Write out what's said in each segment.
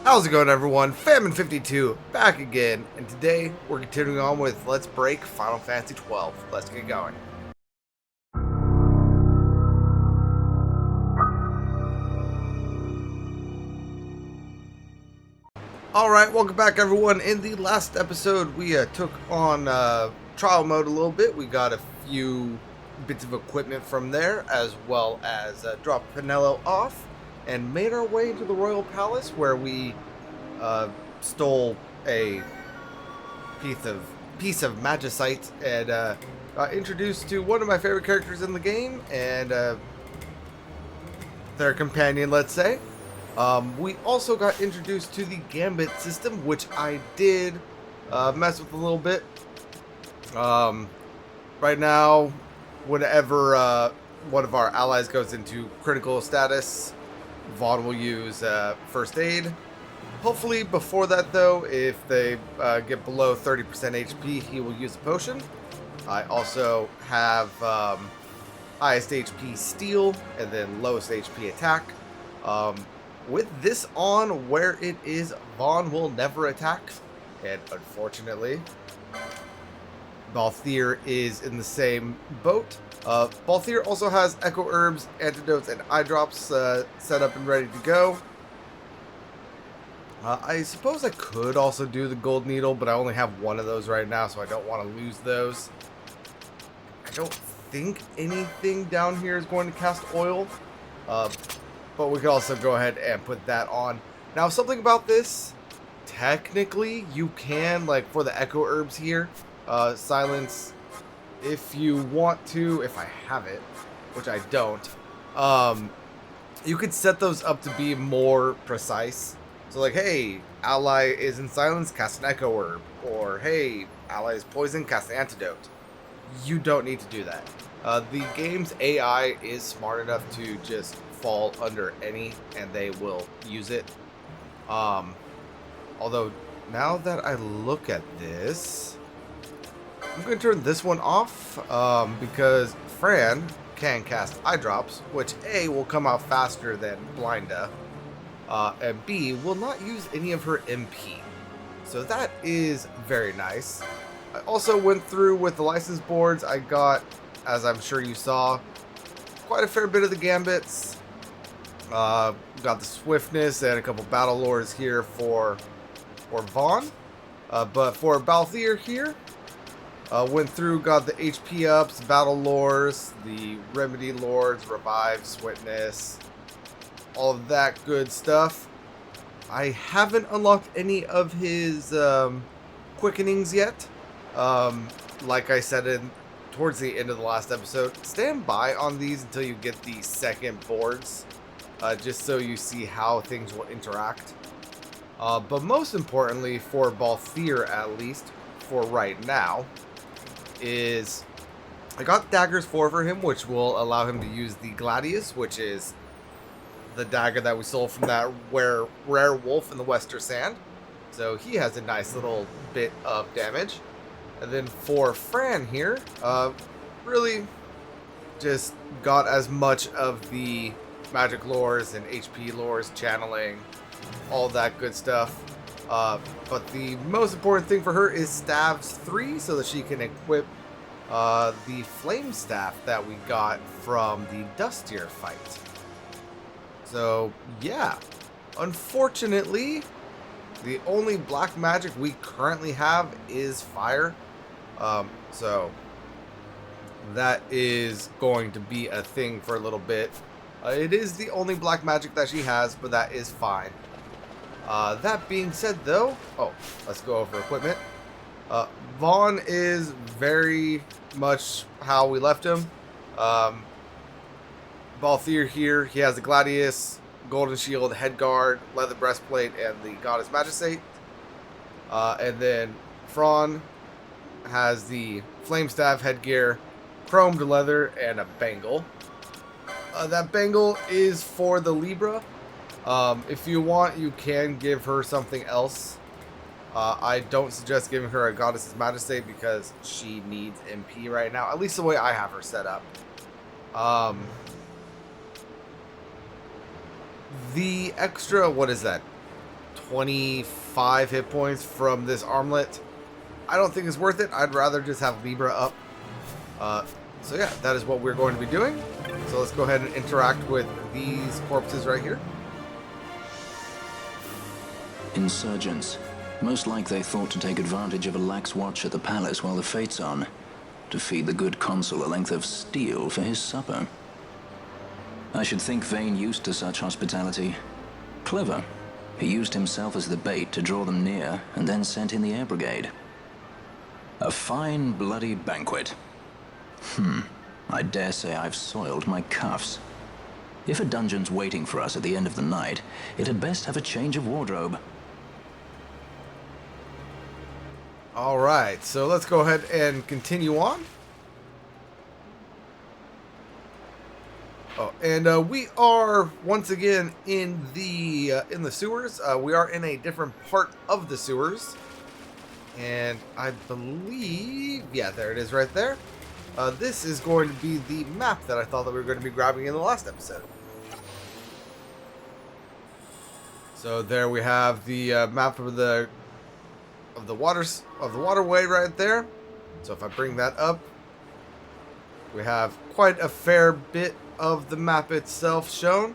How's it going, everyone? Famine52 back again, and today we're continuing on with Let's Break Final Fantasy XII. Let's get going. Alright, welcome back, everyone. In the last episode, we took on trial mode a little bit. We got a few bits of equipment from there, as well as dropped Pinello off, and made our way to the Royal Palace, where we stole a piece of magicite and got introduced to one of my favorite characters in the game and their companion, let's say. We also got introduced to the Gambit system, which I did mess with a little bit. Right now, whenever one of our allies goes into critical status, Vaan will use first aid. Hopefully before that, though, if they get below 30% HP, he will use a potion. I also have highest HP steal and then lowest HP attack. With this on where it is, Vaan will never attack. And unfortunately, Balthier is in the same boat. Balthier also has Echo Herbs, Antidotes, and Eye Drops set up and ready to go. I suppose I could also do the Gold Needle, but I only have one of those right now, so I don't want to lose those. I don't think anything down here is going to cast oil, but we could also go ahead and put that on. Now, something about this, technically, you can, like for the Echo Herbs here, silence if you want to, if I have it, which I don't. You could set those up to be more precise. So like, hey, ally is in silence, cast an Echo Herb. Or, hey, ally is poisoned, cast an Antidote. You don't need to do that. The game's AI is smart enough to just fall under any, and they will use it. Although, now that I look at this, I'm going to turn this one off, because Fran can cast Eye Drops, which A, will come out faster than Blinda. And B, will not use any of her MP. So that is very nice. I also went through with the license boards. I got, as I'm sure you saw, quite a fair bit of the Gambits. Got the Swiftness and a couple Battle Lores here for Vaan. But for Balthier here, went through, got the HP ups, Battle Lores, the Remedy Lords, Revive, Swiftness, all of that good stuff. I haven't unlocked any of his quickenings yet. Like I said towards the end of the last episode, stand by on these until you get the second boards, just so you see how things will interact. But most importantly, for Balthier, at least for right now, is I got Daggers 4 for him, which will allow him to use the Gladius, which is the dagger that we stole from that rare wolf in the Western Sand. So he has a nice little bit of damage. And then for Fran here, really just got as much of the magic lores and HP lores, channeling, all that good stuff. But the most important thing for her is Staves 3, so that she can equip the Flame Staff that we got from the Dustier fight. So, yeah, unfortunately, the only black magic we currently have is fire. So, that is going to be a thing for a little bit. It is the only black magic that she has, but that is fine. That being said, though, let's go over equipment. Vaan is very much how we left him. Balthier here, he has the Gladius, Golden Shield, Headguard, Leather Breastplate, and the Goddess Magicite. And then Fran has the Flame Staff headgear, chromed leather, and a bangle. That bangle is for the Libra. If you want, you can give her something else. I don't suggest giving her a Goddess's Magicite because she needs MP right now, at least the way I have her set up. The extra, what is that? 25 hit points from this armlet, I don't think it's worth it. I'd rather just have Libra up. So yeah, that is what we're going to be doing. So let's go ahead and interact with these corpses right here. Insurgents. Most like they thought to take advantage of a lax watch at the palace while the fate's on, to feed the good consul a length of steel for his supper. I should think Vaan used to such hospitality. Clever. He used himself as the bait to draw them near, and then sent in the air brigade. A fine bloody banquet. I dare say I've soiled my cuffs. If a dungeon's waiting for us at the end of the night, it had best have a change of wardrobe. Alright, so let's go ahead and continue on. Oh, and we are once again in the sewers. We are in a different part of the sewers. And I believe, yeah, there it is right there. This is going to be the map that I thought that we were going to be grabbing in the last episode. So there we have the map of the waterway right there. So if I bring that up, we have quite a fair bit of the map itself shown.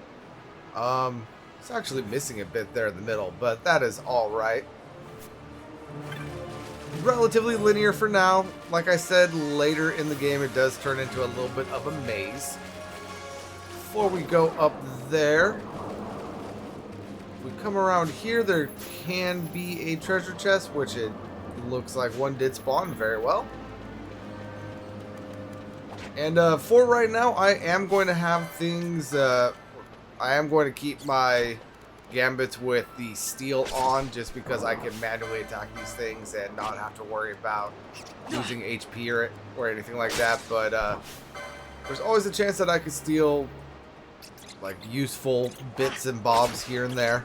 It's actually missing a bit there in the middle, but that is all right. Relatively linear for now. Like I said, later in the game it does turn into a little bit of a maze. Before we go up there, if we come around here, there can be a treasure chest, which it looks like one did spawn very well. And for right now, I am going to have things, I am going to keep my gambits with the steel on, just because I can manually attack these things and not have to worry about losing HP or anything like that. But there's always a chance that I could steal like useful bits and bobs here and there.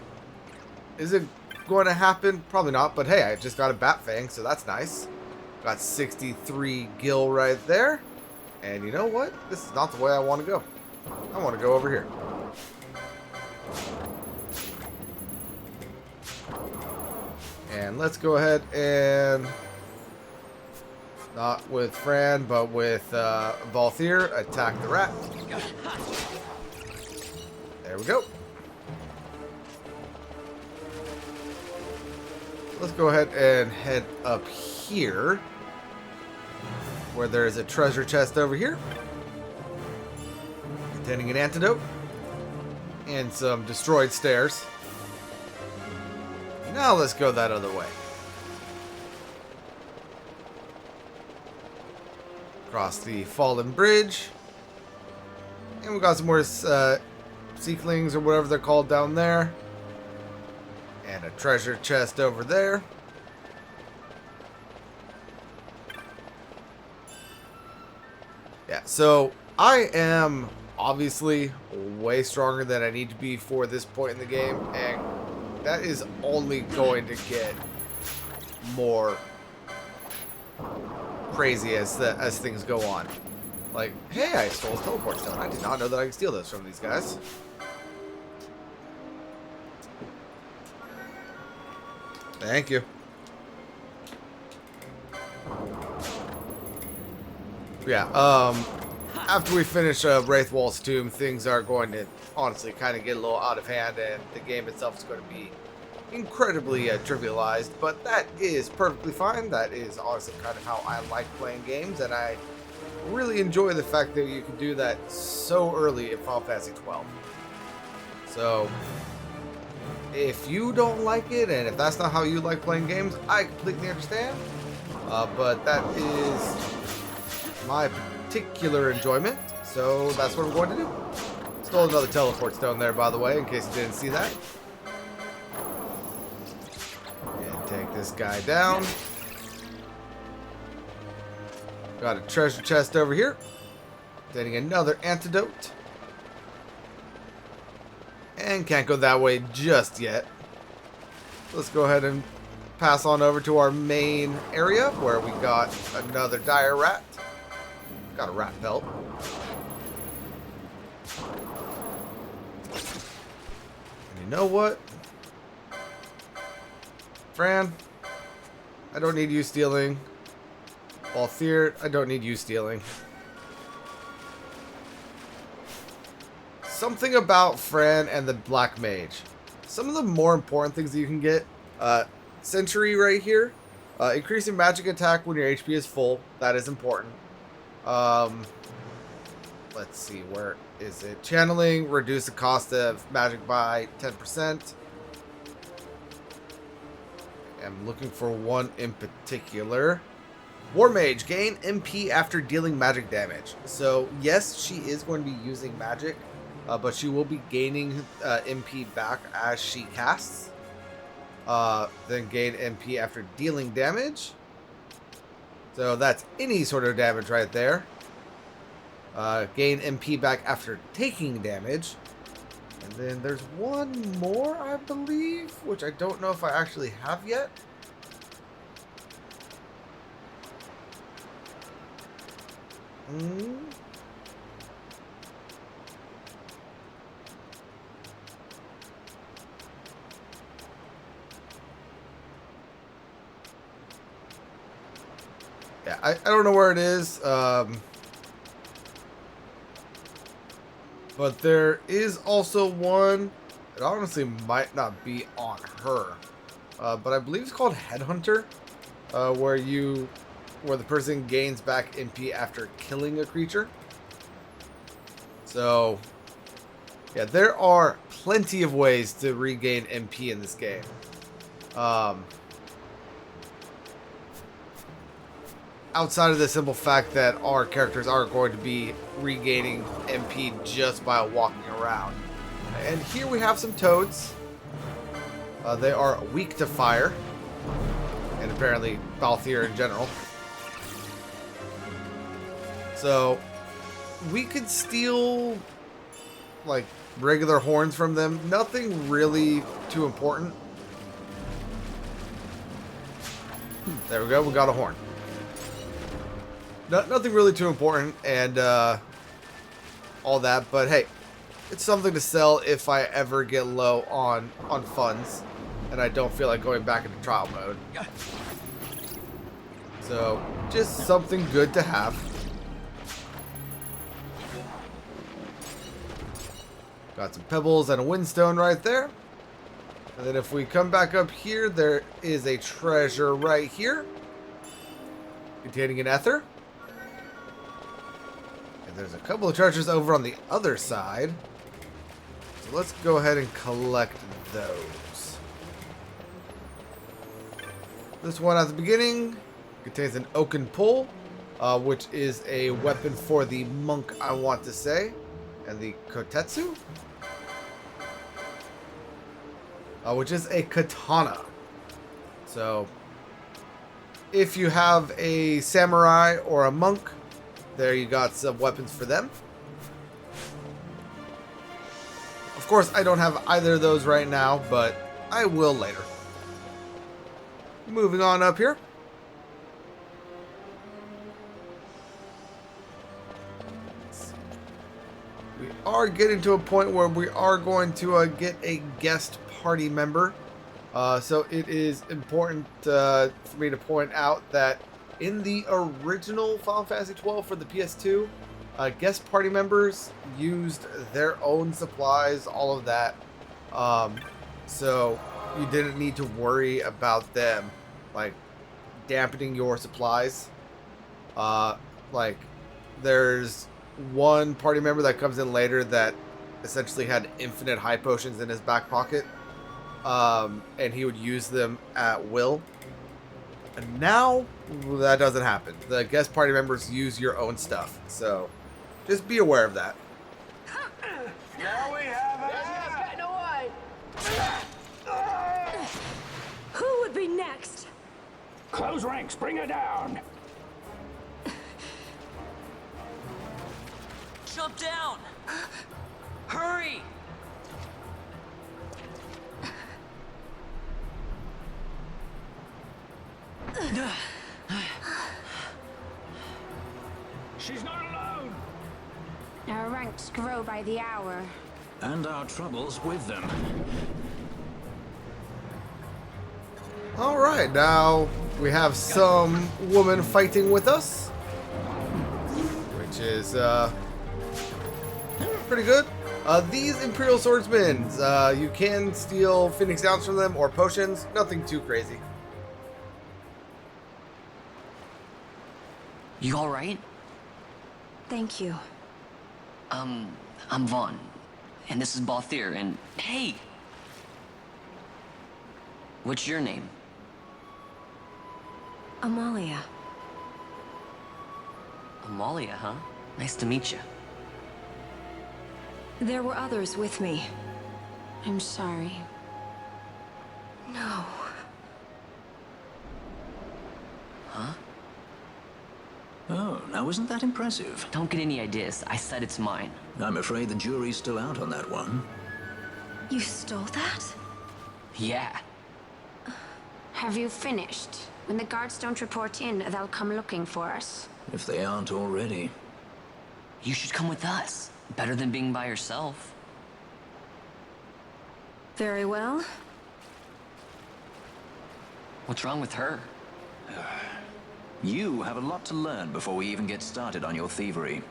Is it going to happen? Probably not, but hey, I just got a bat fang, so that's nice. Got 63 gil right there. And you know what? This is not the way I want to go. I want to go over here. And let's go ahead and, not with Fran, but with Balthier, attack the rat. There we go. Let's go ahead and head up here, where there is a treasure chest over here containing an antidote and some destroyed stairs. Now let's go that other way. Across the fallen bridge. And we got some more seeklings or whatever they're called down there. And a treasure chest over there. Yeah, so I am obviously way stronger than I need to be for this point in the game, and that is only going to get more crazy as things go on. Like, hey, I stole a teleport stone. I did not know that I could steal those from these guys. Thank you. Yeah, after we finish Wraithwall's tomb, things are going to honestly kind of get a little out of hand, and the game itself is going to be incredibly trivialized, but that is perfectly fine. That is honestly kind of how I like playing games, and I really enjoy the fact that you can do that so early in Final Fantasy XII. So, if you don't like it, and if that's not how you like playing games, I completely understand, but that is my particular enjoyment, so that's what we're going to do. Stole another teleport stone there, by the way, in case you didn't see that. And take this guy down. Got a treasure chest over here. Getting another antidote. And can't go that way just yet. Let's go ahead and pass on over to our main area, where we got another dire rat. Got a rat pelt. And you know what? Fran, I don't need you stealing. Balthier, I don't need you stealing. Something about Fran and the Black Mage. Some of the more important things that you can get. Sentry right here. Increasing magic attack when your HP is full. That is important. Let's see, where is it? Channeling, reduce the cost of magic by 10%. I'm looking for one in particular. War Mage, gain MP after dealing magic damage. So yes, she is going to be using magic, but she will be gaining MP back as she casts. Then gain MP after dealing damage. So that's any sort of damage right there. Gain MP back after taking damage. And then there's one more, I believe, which I don't know if I actually have yet. Yeah, I don't know where it is. But there is also one. It honestly might not be on her. But I believe it's called Headhunter. Where the person gains back MP after killing a creature. So, yeah, there are plenty of ways to regain MP in this game. Outside of the simple fact that our characters are going to be regaining MP just by walking around. And here we have some toads. They are weak to fire. And apparently Balthier in general. So we could steal like regular horns from them. Nothing really too important. There we go, we got a horn. Nothing really too important and all that, but hey, it's something to sell if I ever get low on funds and I don't feel like going back into trial mode. So, just something good to have. Got some pebbles and a windstone right there. And then if we come back up here, there is a treasure right here containing an ether. There's a couple of treasures over on the other side. So let's go ahead and collect those. This one at the beginning contains an oaken pole, which is a weapon for the monk, I want to say. And the kotetsu, which is a katana. So if you have a samurai or a monk, there you got some weapons for them. Of course, I don't have either of those right now, but I will later. Moving on up here. We are getting to a point where we are going to get a guest party member. So it is important for me to point out that in the original Final Fantasy XII for the PS2, guest party members used their own supplies, all of that. So you didn't need to worry about them, like, dampening your supplies. Like, there's one party member that comes in later that essentially had infinite high potions in his back pocket. And he would use them at will. And now, that doesn't happen. The guest party members use your own stuff. So, just be aware of that. Now we have it! Who would be next? Close ranks, bring her down! Jump down! Hurry! She's not alone! Our ranks grow by the hour. And our troubles with them. Alright, now we have some woman fighting with us, which is pretty good. These Imperial swordsmen, you can steal Phoenix Downs from them or potions, nothing too crazy. You alright? Thank you. I'm Vaan, and this is Balthier, and hey! What's your name? Amalia. Amalia, huh? Nice to meet you. There were others with me. I'm sorry. No. Huh? Oh, now isn't that impressive? Don't get any ideas. I said it's mine. I'm afraid the jury's still out on that one. You stole that? Yeah. Have you finished? When the guards don't report in, they'll come looking for us. If they aren't already. You should come with us. Better than being by yourself. Very well. What's wrong with her? You have a lot to learn before we even get started on your thievery.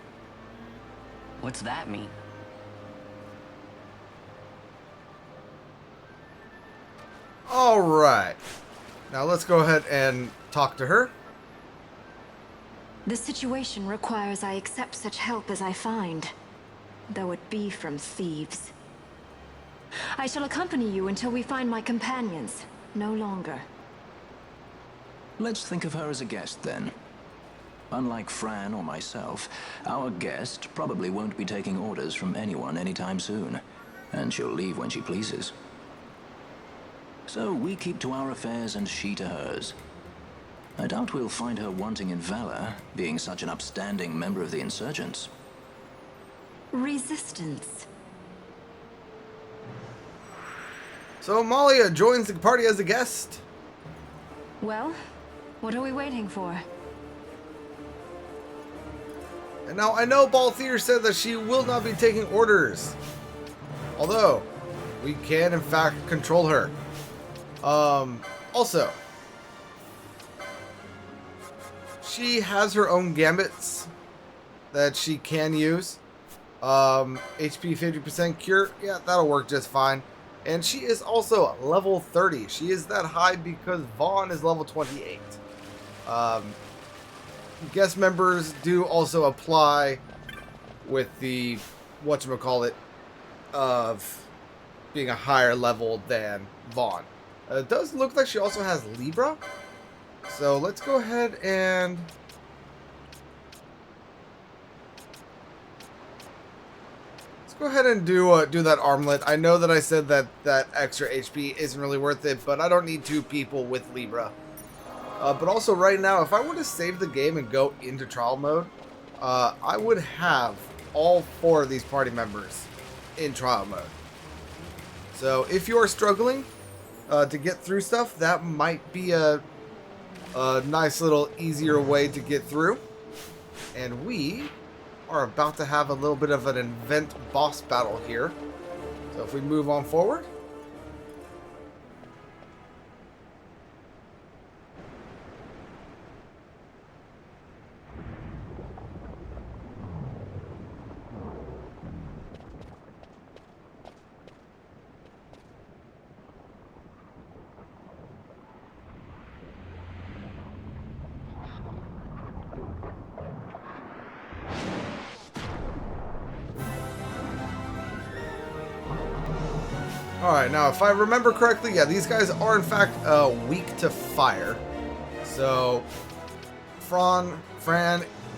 What's that mean? Alright. Now let's go ahead and talk to her. The situation requires I accept such help as I find, though it be from thieves. I shall accompany you until we find my companions, no longer. Let's think of her as a guest, then. Unlike Fran or myself, our guest probably won't be taking orders from anyone anytime soon, and she'll leave when she pleases. So we keep to our affairs and she to hers. I doubt we'll find her wanting in valor, being such an upstanding member of the insurgents. Resistance. So Amalia joins the party as a guest. Well, what are we waiting for? And now I know Balthier said that she will not be taking orders. Although, we can in fact control her. Also, she has her own gambits that she can use. HP 50% cure, yeah, that'll work just fine. And she is also level 30. She is that high because Vaan is level 28. Guest members do also apply with the whatchamacallit of being a higher level than Vaan. It does look like she also has Libra. So let's go ahead and do that armlet. I know that I said that that extra HP isn't really worth it, but I don't need two people with Libra. But also right now, if I were to save the game and go into trial mode, I would have all 4 of these party members in trial mode. So if you are struggling to get through stuff, that might be a nice little easier way to get through. And we are about to have a little bit of an event boss battle here. So if we move on forward. Alright, now if I remember correctly, yeah, these guys are in fact weak to fire. So, Fran,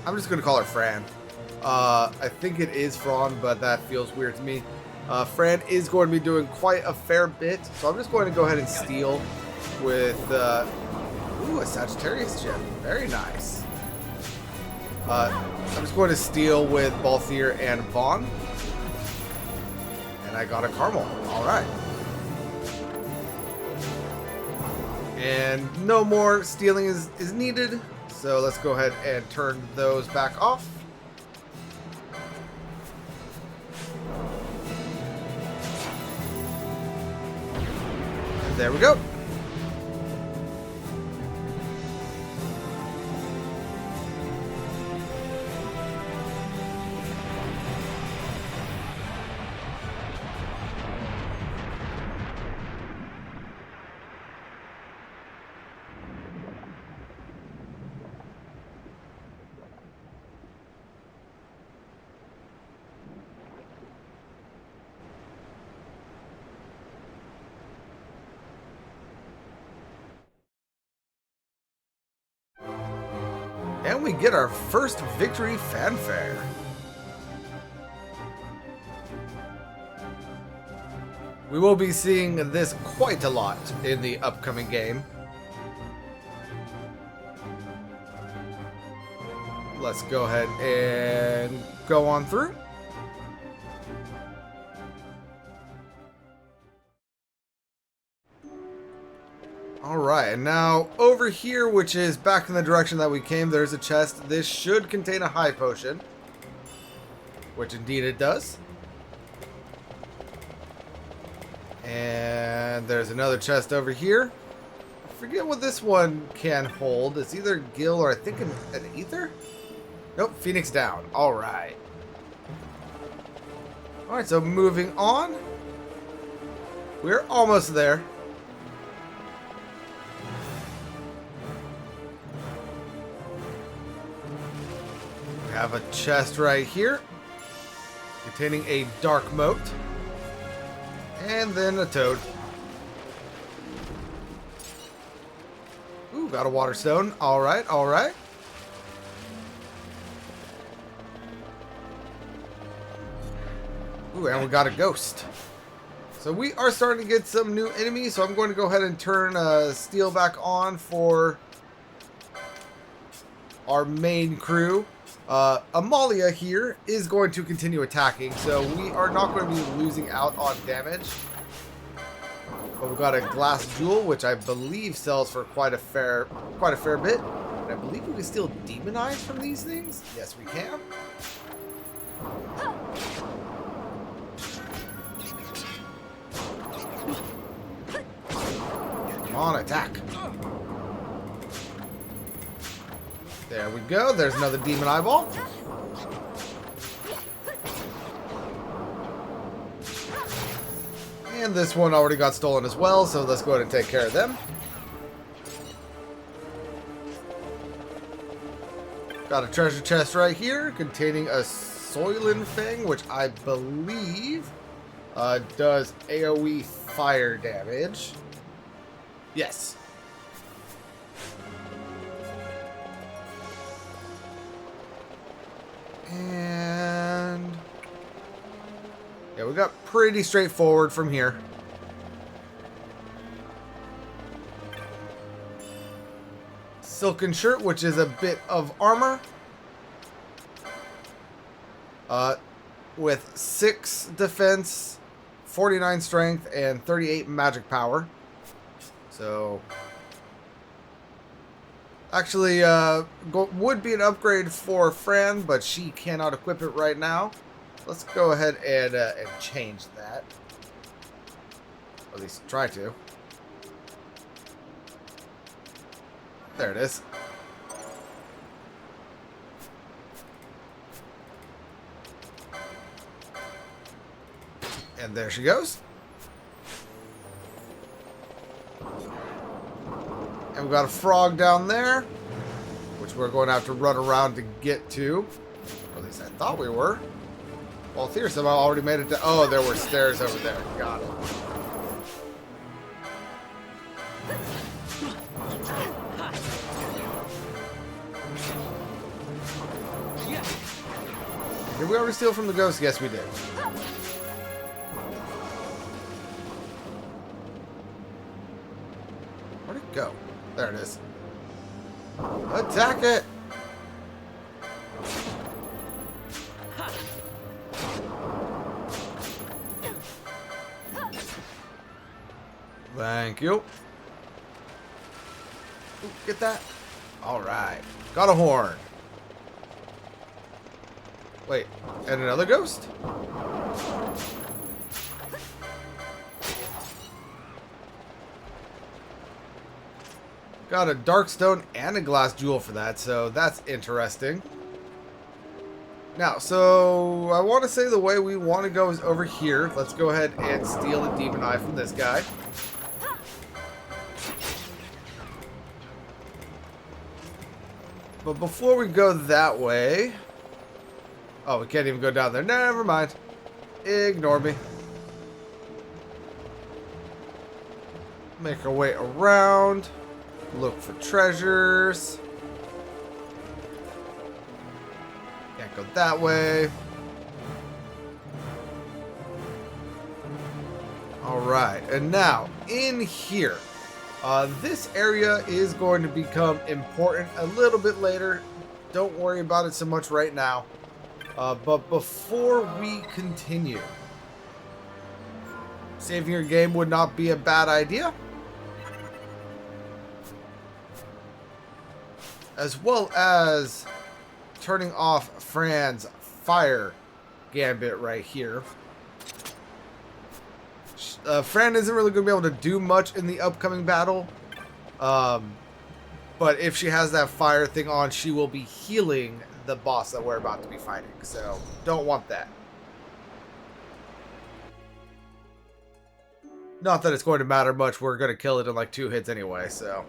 I'm just going to call her Fran. I think it is Fran, but that feels weird to me. Fran is going to be doing quite a fair bit, so I'm just going to go ahead and steal with, ooh, a Sagittarius gem. Very nice. I'm just going to steal with Balthier and Vaan. I got a caramel. Alright. And no more stealing is needed. So let's go ahead and turn those back off. And there we go. And we get our first victory fanfare. We will be seeing this quite a lot in the upcoming game. Let's go ahead and go on through. Alright, and now over here, which is back in the direction that we came, there's a chest. This should contain a high potion, which indeed it does. And there's another chest over here. I forget what this one can hold. It's either Gil or I think an ether? Nope, Phoenix down. Alright. Alright, so moving on. We're almost there. We have a chest right here containing a dark moat. And then a toad. Ooh, got a water stone. Alright, alright. Ooh, and we got a ghost. So we are starting to get some new enemies, so I'm going to go ahead and turn steel back on for our main crew. Amalia here is going to continue attacking, so we are not going to be losing out on damage. But we've got a glass jewel, which I believe sells for quite a fair bit. And I believe we can steal demon eyes from these things. Yes, we can. Come on, attack. There we go. There's another demon eyeball. And this one already got stolen as well, so let's go ahead and take care of them. Got a treasure chest right here containing a Soylent Fang, which I believe does AoE fire damage. Yes. And yeah, we got pretty straightforward from here. Silken shirt, which is a bit of armor. With 6 defense, 49 strength, and 38 magic power. So actually, would be an upgrade for Fran, but she cannot equip it right now. Let's go ahead and change that. Or at least try to. There it is. And there she goes. And we've got a frog down there, which we're going to have to run around to get to. Or at least I thought we were. Balthier somehow already made it to... Oh, there were stairs over there. Got it. Did we already steal from the ghost? Yes, we did. Where'd it go? There it is. Attack it! Thank you. Ooh, get that. Alright. Got a horn. Wait, and another ghost? Got a dark stone and a glass jewel for that, so that's interesting. Now, so I want to say the way we want to go is over here. Let's go ahead and steal a demon eye from this guy. But before we go that way... Oh, we can't even go down there. Never mind. Ignore me. Make our way around. Look for treasures. Go that way. Alright, and now, in here, this area is going to become important a little bit later. Don't worry about it so much right now. But before we continue, saving your game would not be a bad idea. As well as turning off Fran's fire gambit right here. Fran isn't really going to be able to do much in the upcoming battle. But if she has that fire thing on, she will be healing the boss that we're about to be fighting. So, don't want that. Not that it's going to matter much. We're going to kill it in like 2 hits anyway, so.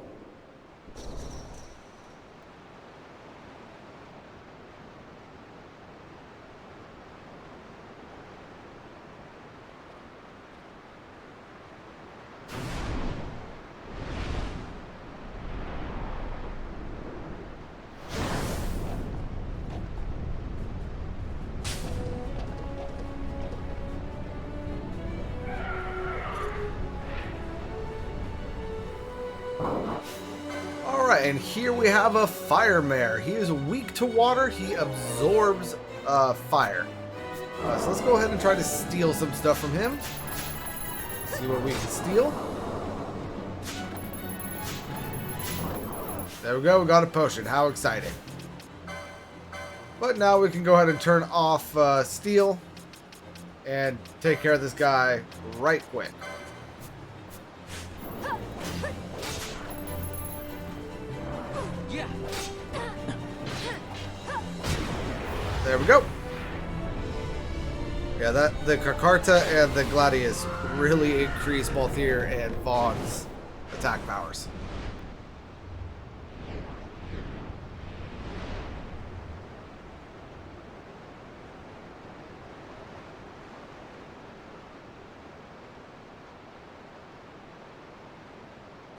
Alright, and here we have a fire mare. He is weak to water. He absorbs fire. So let's go ahead and try to steal some stuff from him. See what we can steal. There we go. We got a potion. How exciting. But now we can go ahead and turn off steel and take care of this guy right quick. There we go. Yeah, the Carcarta and the Gladius really increase Balthier and Vaan's attack powers.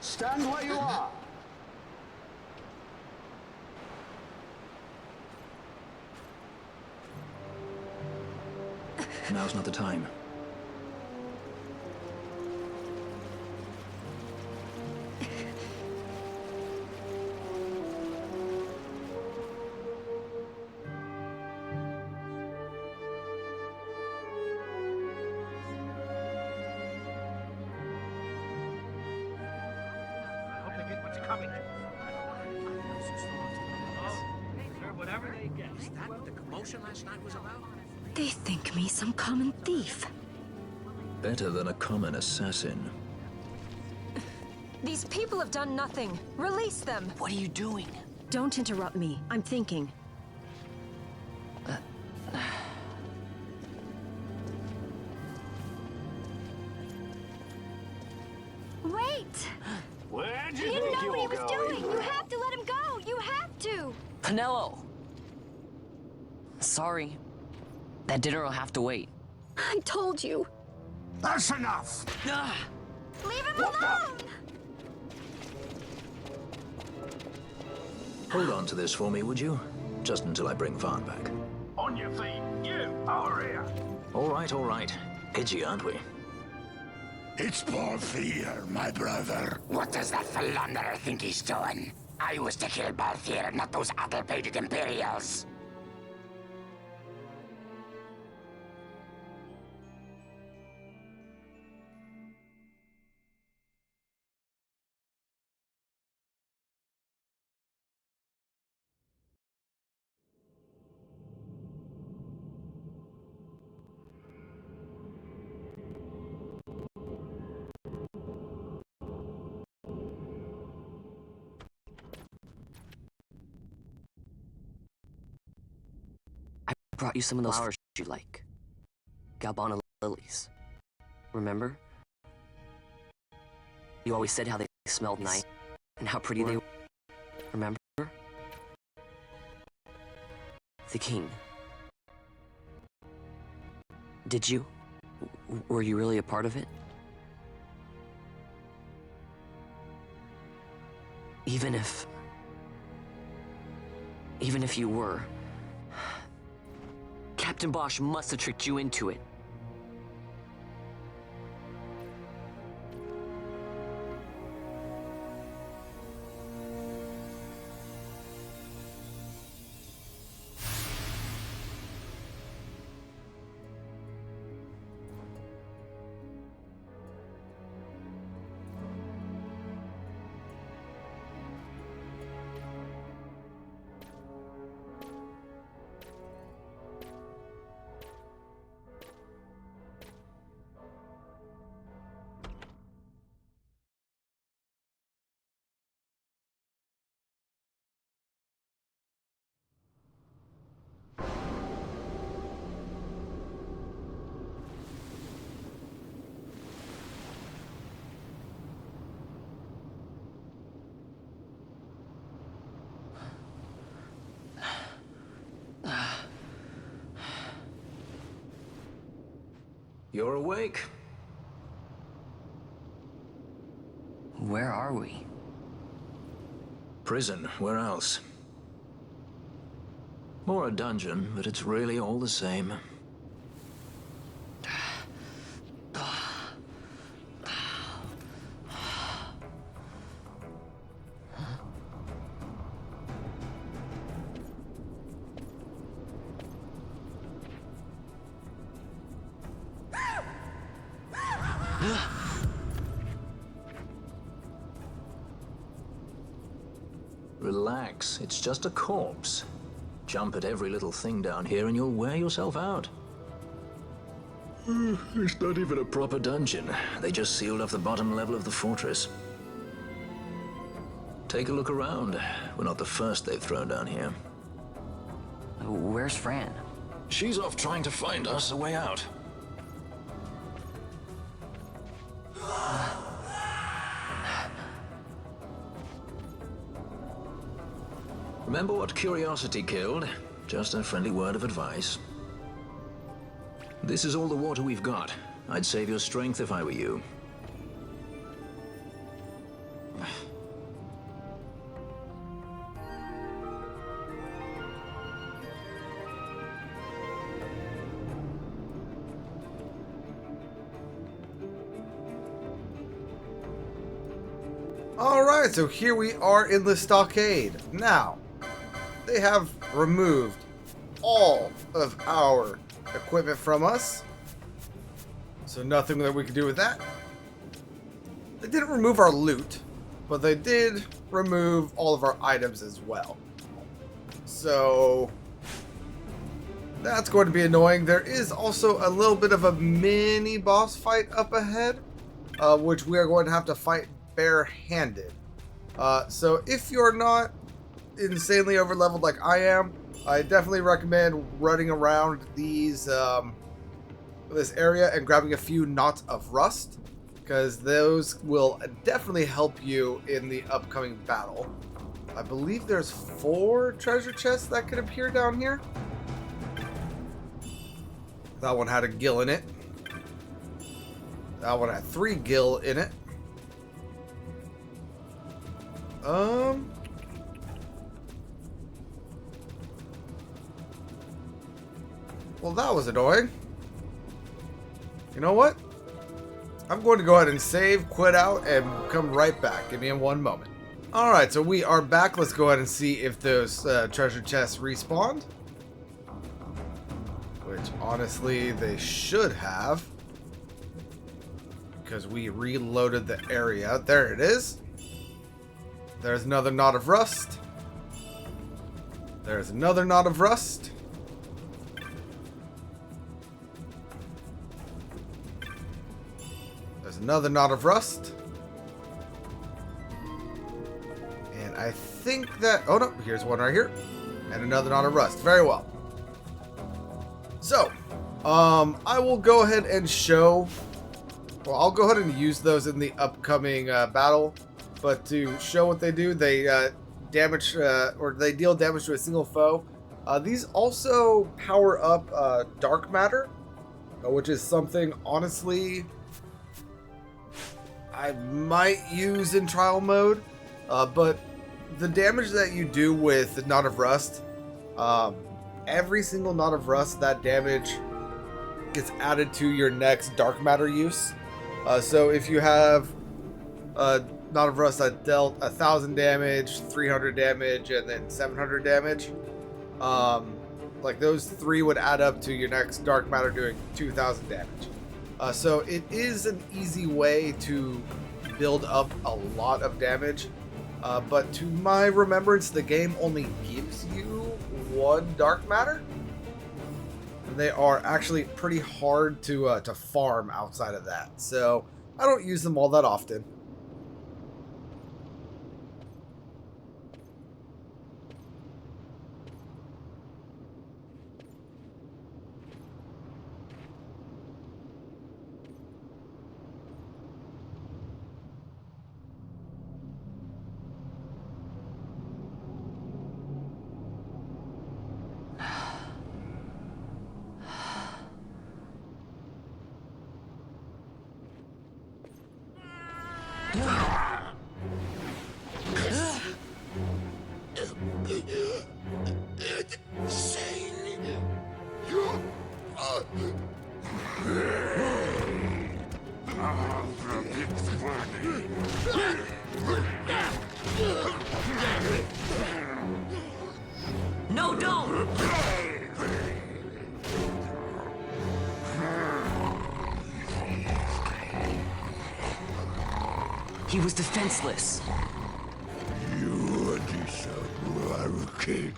Stand where you are. Now's not the time. I hope they get what's coming. Whatever they get. Is that what the commotion last night was about? They think me some common thief. Better than a common assassin. These people have done nothing. Release them. What are you doing? Don't interrupt me. I'm thinking. Wait! Where'd He you didn't think know you what he were was going? doing. You have to let him go. You have to. Pinello! Sorry. That dinner will have to wait. I told you. That's enough. Ah! Leave him alone. Hold on to this for me, would you? Just until I bring Vaan back. On your feet. You, over here. All right. Edgy, aren't we? It's Balthier, my brother. What does that philanderer think he's doing? I was to kill Balthier, not those addle-pated Imperials. I brought you some of those flowers you like. Galbana lilies. Remember? You always said how they smelled nice and how pretty they were. Remember? The king. Did you? Were you really a part of it? Even if you were, Captain Bosch must have tricked you into it. You're awake. Where are we? Prison, where else? More a dungeon, but it's really all the same. Relax, it's just a corpse. Jump at every little thing down here and you'll wear yourself out. It's not even a proper dungeon. They just sealed off the bottom level of the fortress. Take a look around. We're not the first they've thrown down here. Where's Fran? She's off trying to find us a way out. Remember what curiosity killed? Just a friendly word of advice. This is all the water we've got. I'd save your strength if I were you. Alright, so here we are in the stockade. Now, they have removed all of our equipment from us. So nothing that we can do with that. They didn't remove our loot, but they did remove all of our items as well. So that's going to be annoying. There is also a little bit of a mini boss fight up ahead, which we are going to have to fight barehanded. So if you're not insanely overleveled like I am, I definitely recommend running around these this area and grabbing a few knots of rust, because those will definitely help you in the upcoming battle. I believe there's 4 treasure chests that could appear down here. That one had a gill in it. That one had 3 gill in it. Well, that was annoying. You know what? I'm going to go ahead and save, quit out, and come right back. Give me one moment. Alright, so we are back. Let's go ahead and see if those treasure chests respawned. Which, honestly, they should have. Because we reloaded the area. There it is. There's another knot of rust. There's another knot of rust. There's another knot of rust. And I think that... oh no, here's one right here. And another knot of rust. Very well. So, I will go ahead and show... well, I'll go ahead and use those in the upcoming battle. But to show what they do, they damage or they deal damage to a single foe. These also power up dark matter, which is something, honestly, I might use in trial mode. But the damage that you do with the Knot of Rust every single knot of rust, that damage gets added to your next dark matter use. So if you have a knot of rust that dealt 1,000 damage, 300 damage, and then 700 damage, like those 3 would add up to your next dark matter doing 2,000 damage. So it is an easy way to build up a lot of damage. But to my remembrance, the game only gives you 1 dark matter. And they are actually pretty hard to farm outside of that. So I don't use them all that often. No, don't! He was defenseless. You are kidding.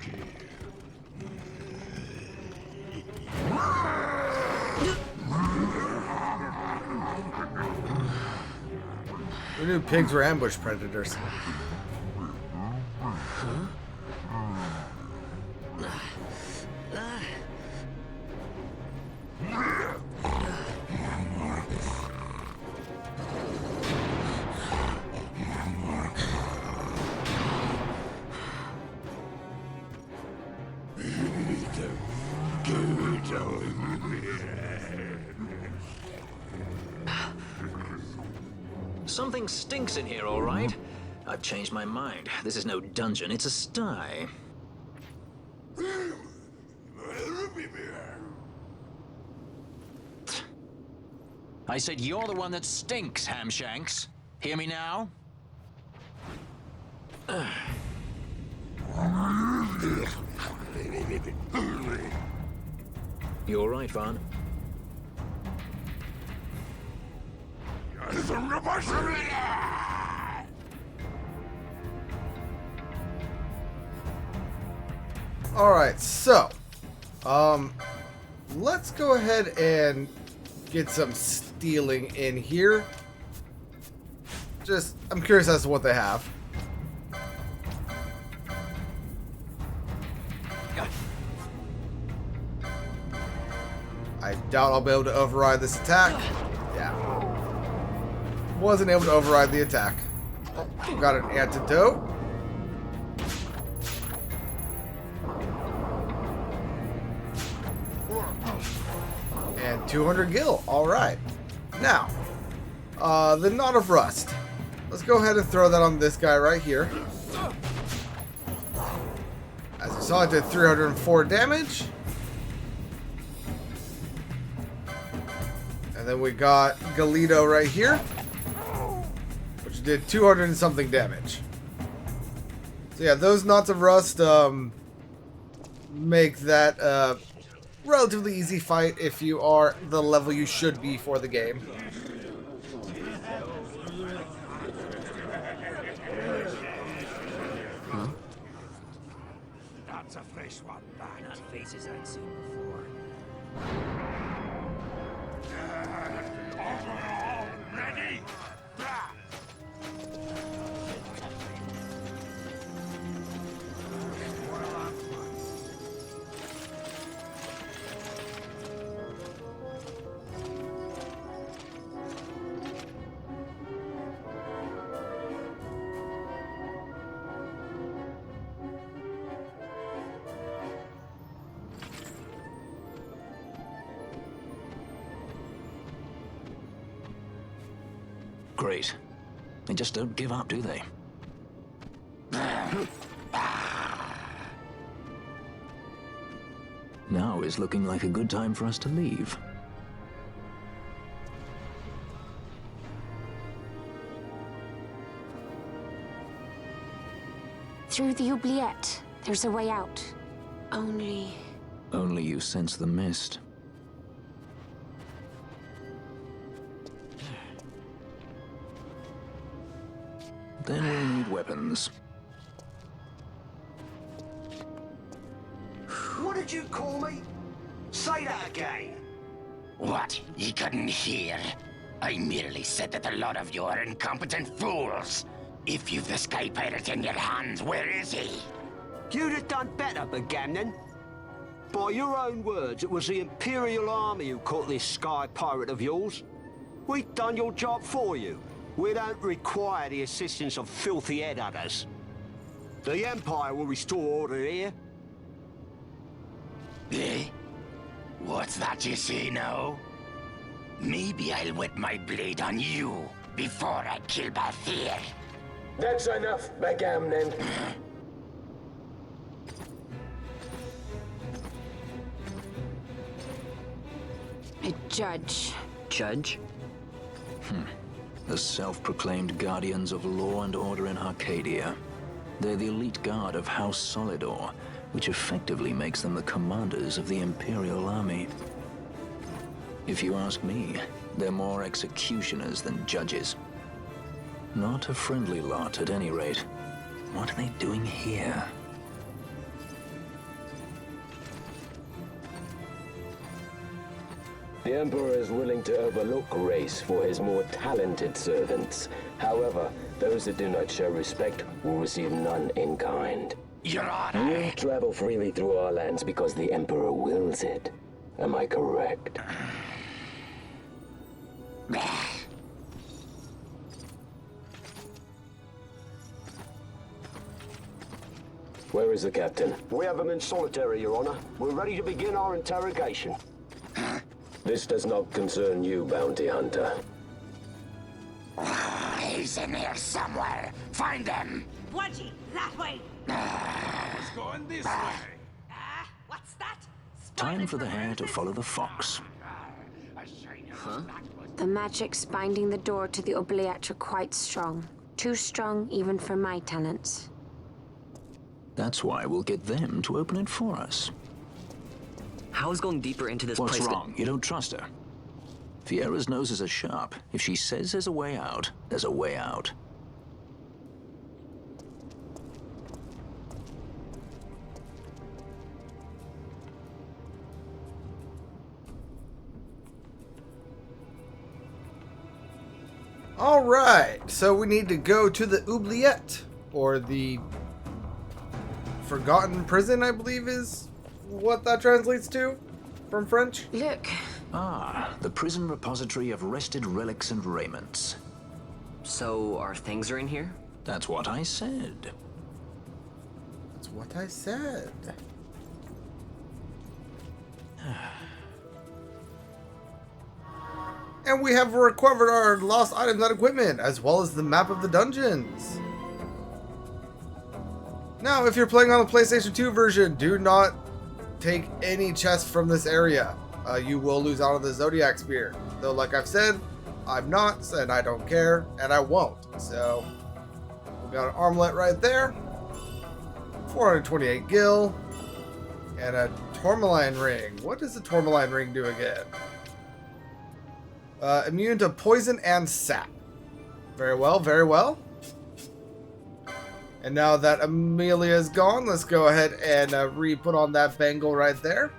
Who knew pigs were ambush predators? Something stinks in here, all right? I've changed my mind. This is no dungeon, it's a sty. I said you're the one that stinks, Hamshanks. Hear me now? You all right, Vaan? Alright, so let's go ahead and get some stealing in here. I'm curious as to what they have. I doubt I'll be able to override this attack. Yeah. Wasn't able to override the attack. Got an antidote. And 200 gil. Alright. Now, the Knot of Rust. Let's go ahead and throw that on this guy right here. As you saw, it did 304 damage. And then we got Galito right here, which did 200 and something damage. So yeah, those Knots of Rust make that relatively easy fight if you are the level you should be for the game. That's a fresh one, Vaan. Not faces I'd seen before. Ready? Great. They just don't give up, do they? Now is looking like a good time for us to leave. Through the oubliette, there's a way out. Only... Only you sense the mist. Then we'll need weapons. What did you call me? Say that again. What? You couldn't hear? I merely said that a lot of you are incompetent fools. If you've the Sky Pirate in your hands, where is he? You'd have done better, Bagamnon. By your own words, it was the Imperial Army who caught this Sky Pirate of yours. We've done your job for you. We don't require the assistance of filthy headhunters. The Empire will restore order here. Eh? What's that you say now? Maybe I'll wet my blade on you before I kill Balthier. That's enough, Bagamnon. a judge. Judge? The self-proclaimed guardians of law and order in Arcadia. They're the elite guard of House Solidor, which effectively makes them the commanders of the Imperial Army. If you ask me, they're more executioners than judges. Not a friendly lot, at any rate. What are they doing here? The Emperor is willing to overlook race for his more talented servants. However, those that do not show respect will receive none in kind. Your Honor. You travel freely through our lands because the Emperor wills it. Am I correct? Where is the captain? We have him in solitary, Your Honor. We're ready to begin our interrogation. This does not concern you, bounty hunter. He's in here somewhere. Find him. Wedgie, that way! It's going this way. What's that? Time for the hare to follow the fox. Huh? The magics binding the door to the oubliette are quite strong. Too strong even for my talents. That's why we'll get them to open it for us. How is going deeper into this What's place? wrong? You don't trust her? Fiera's noses are sharp. If she says there's a way out, there's a way out. All right, so we need to go to the oubliette, or the forgotten prison, I believe is what that translates to from French. Look, Ah, the prison repository of rested relics and raiments. So, our things are in here? That's what I said. That's what I said. And we have recovered our lost items and equipment, as well as the map of the dungeons. Now, if you're playing on the PlayStation 2 version, do not take any chests from this area. You will lose out on the Zodiac Spear. Though, like I've said, I'm not, and I don't care, and I won't. So, we got an armlet right there. 428 gil. And a tourmaline ring. What does the tourmaline ring do again? Immune to poison and sap. Very well, very well. And now that Amelia is gone, let's go ahead and re-put on that bangle right there.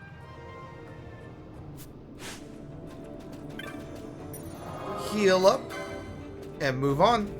Heal up and move on.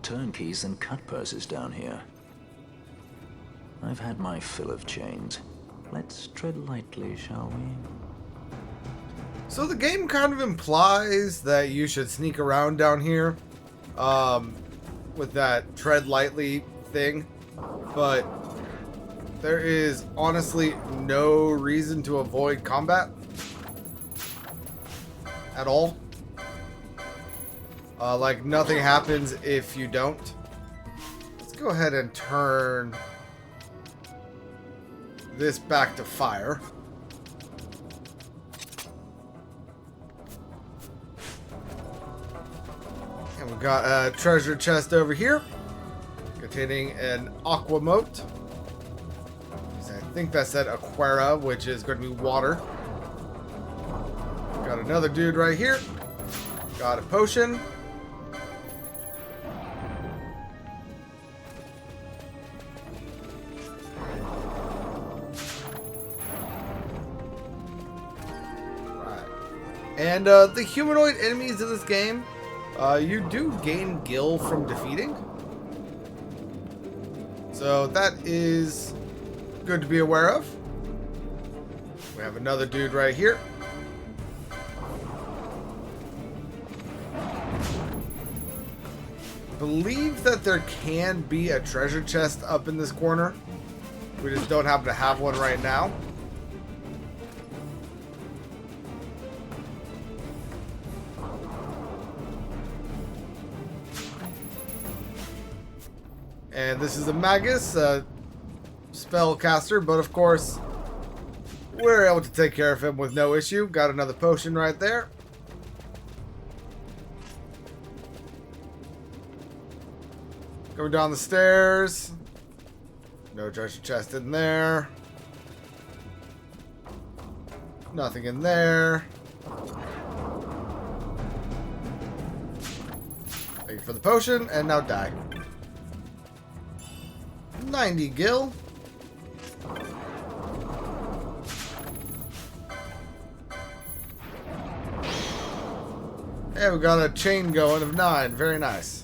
turnkeys than cut purses down here. I've had my fill of chains. Let's tread lightly, shall we? So the game kind of implies that you should sneak around down here with that tread lightly thing, but there is honestly no reason to avoid combat at all. Like nothing happens if you don't. Let's go ahead and turn this back to fire. And we've got a treasure chest over here containing an aqua moat. I think that said aquara, which is going to be water. Got another dude right here. Got a potion. Right. And the humanoid enemies in this game, you do gain gil from defeating. So that is good to be aware of. We have another dude right here. Believe that there can be a treasure chest up in this corner. We just don't happen to have one right now. And this is a Magus, spellcaster, but of course, we're able to take care of him with no issue. Got another potion right there. Going down the stairs. No treasure chest in there. Nothing in there. Thank you for the potion, and now die. 90 gil. And we got a chain going of 9. Very nice.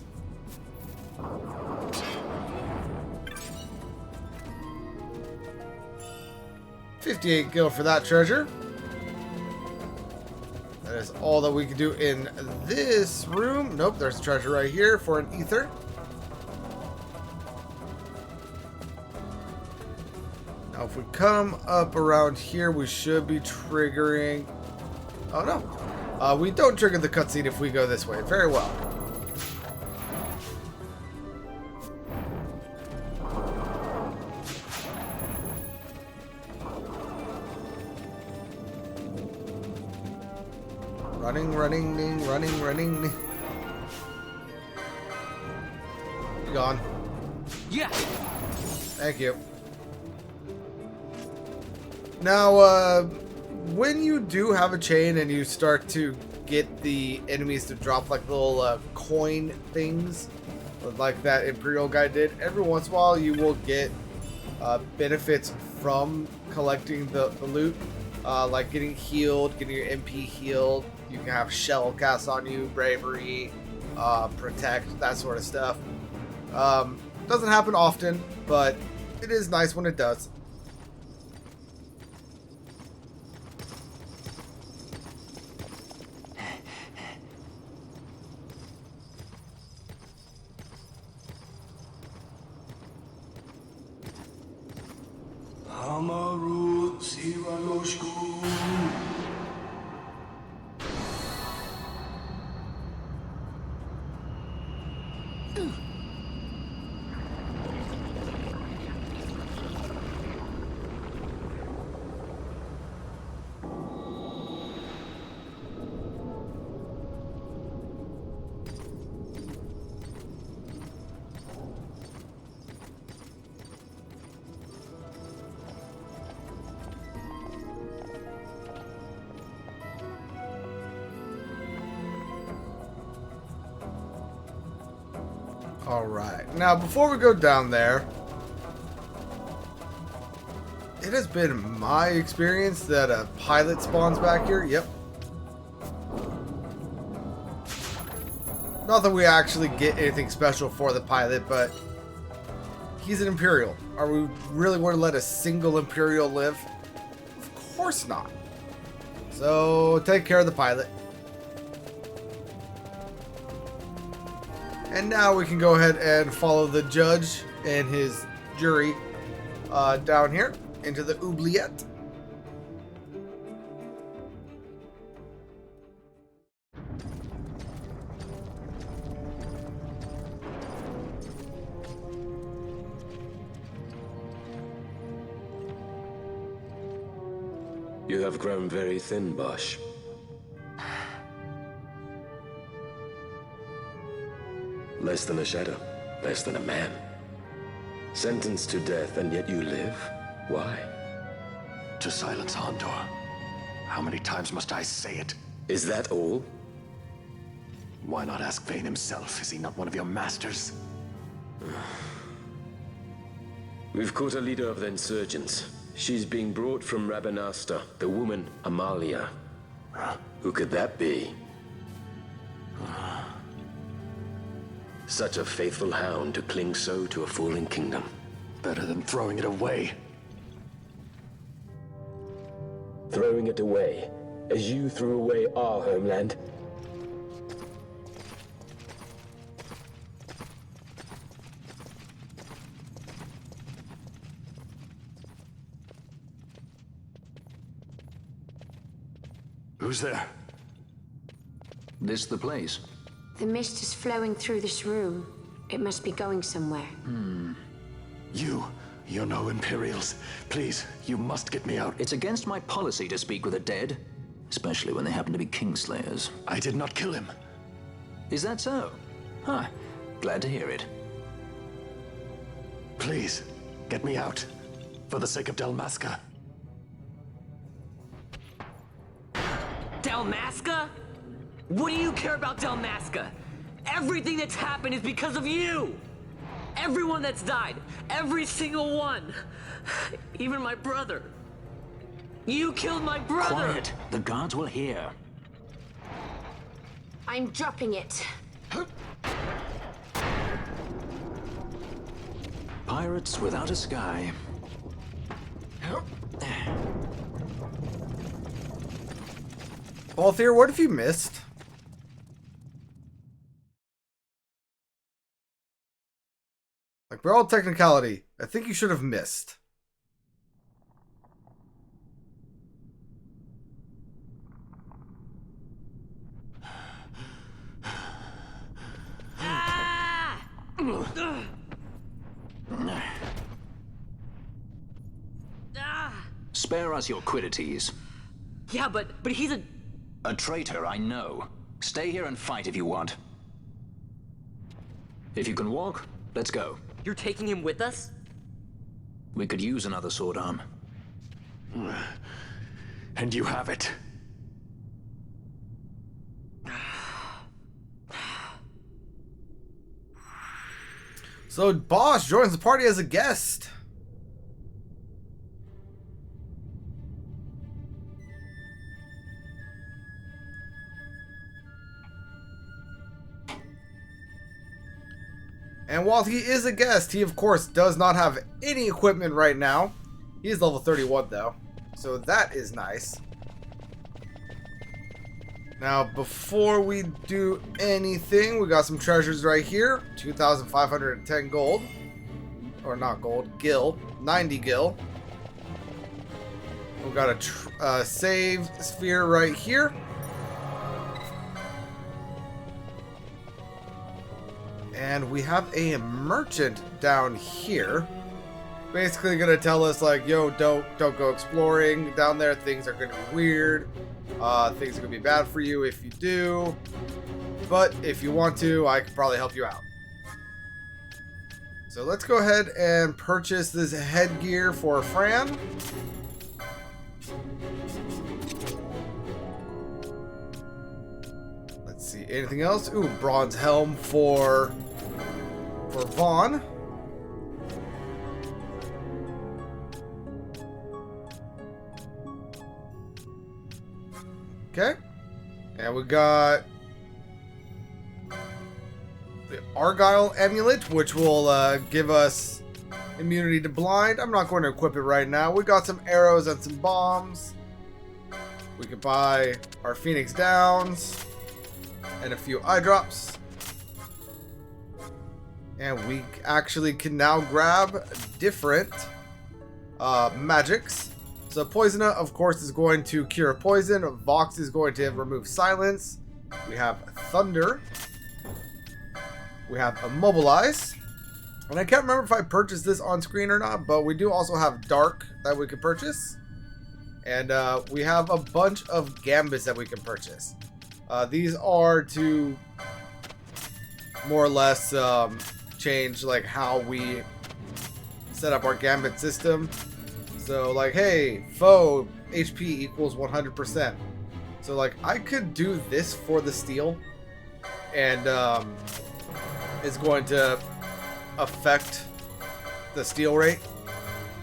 $58 gil for that treasure. That is all that we can do in this room. Nope, there's treasure right here for an ether. Now if we come up around here, we should be triggering... Oh no. We don't trigger the cutscene if we go this way. Very well. Running. You gone. Yeah. Thank you. Now, when you do have a chain and you start to get the enemies to drop like little coin things, like that Imperial guy did, every once in a while you will get benefits from collecting the loot. Like getting healed, getting your MP healed. You can have shell cast on you, bravery, protect, that sort of stuff. Doesn't happen often, but it is nice when it does. Alright, now before we go down there, it has been my experience that a pilot spawns back here. Yep. Not that we actually get anything special for the pilot, but he's an Imperial. Are we really going to let a single Imperial live? Of course not. So take care of the pilot. And now we can go ahead and follow the judge and his jury down here into the oubliette. You have grown very thin, Bosch. Less than a shadow, less than a man. Sentenced to death, and yet you live? Why? To silence Hondor. How many times must I say it? Is that all? Why not ask Vaan himself? Is he not one of your masters? We've caught a leader of the insurgents. She's being brought from Rabanasta, the woman Amalia. Who could that be? Such a faithful hound to cling so to a fallen kingdom. Better than throwing it away. Throwing it away, as you threw away our homeland? Who's there? This the place? The mist is flowing through this room. It must be going somewhere. You're no Imperials. Please, you must get me out. It's against my policy to speak with the dead, especially when they happen to be Kingslayers. I did not kill him. Is that so? Huh. Glad to hear it. Please, get me out. For the sake of Dalmasca. Dalmasca? What do you care about Dalmasca? Everything that's happened is because of you! Everyone that's died, every single one. Even my brother. You killed my brother! Quiet. The guards will hear. I'm dropping it. Pirates without a sky. Balthier, what have you missed? Like, for all technicality, I think you should have missed. Spare us your quiddities. Yeah, but he's A traitor, I know. Stay here and fight if you want. If you can walk, let's go. You're taking him with us? We could use another sword arm. And you have it. So Bosch joins the party as a guest. And while he is a guest, he of course does not have any equipment right now. He is level 31 though, so that is nice. Now before we do anything, we got some treasures right here. 2,510 gold. Or not gold, gil. 90 gil. We got a save sphere right here. And we have a merchant down here. Basically gonna tell us like, yo, don't go exploring down there. Things are gonna be weird. Things are gonna be bad for you if you do. But if you want to, I could probably help you out. So let's go ahead and purchase this headgear for Fran. Let's see, anything else? Ooh, bronze helm for Vaan. Okay. And we got the Argyle amulet, which will give us immunity to blind. I'm not going to equip it right now. We got some arrows and some bombs. We could buy our Phoenix Downs and a few eye drops. And we actually can now grab different magics. So Poisona, of course, is going to cure poison. Vox is going to remove silence. We have Thunder. We have Immobilize. And I can't remember if I purchased this on screen or not, but we do also have Dark that we could purchase. And we have a bunch of Gambits that we can purchase. These are to more or less change like how we set up our Gambit system. So like, hey, foe HP equals 100%. So like, I could do this for the steel, and it's going to affect the steal rate.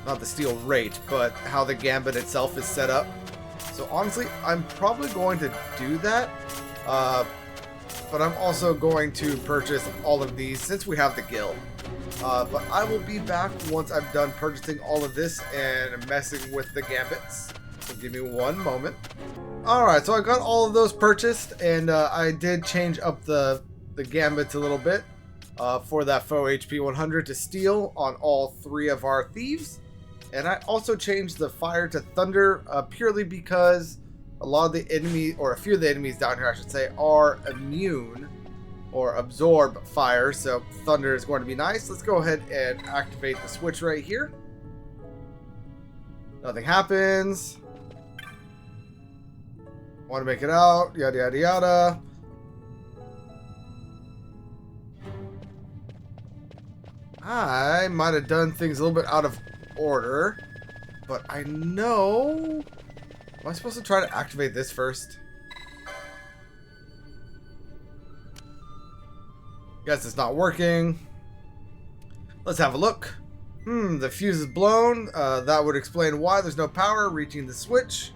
Not the steal rate, but how the Gambit itself is set up. So honestly, I'm probably going to do that. But I'm also going to purchase all of these since we have the guild. But I will be back once I'm done purchasing all of this and messing with the Gambits. So give me one moment. Alright, so I got all of those purchased, and I did change up the Gambits a little bit for that foe HP 100 to steel on all 3 of our thieves. And I also changed the fire to thunder purely because a lot of the enemy, or a few of the enemies down here, I should say, are immune or absorb fire. So thunder is going to be nice. Let's go ahead and activate the switch right here. Nothing happens. Want to make it out. Yada, yada, yada. I might have done things a little bit out of order, but I know... Am I supposed to try to activate this first? Guess it's not working. Let's have a look. The fuse is blown. That would explain why there's no power reaching the switch.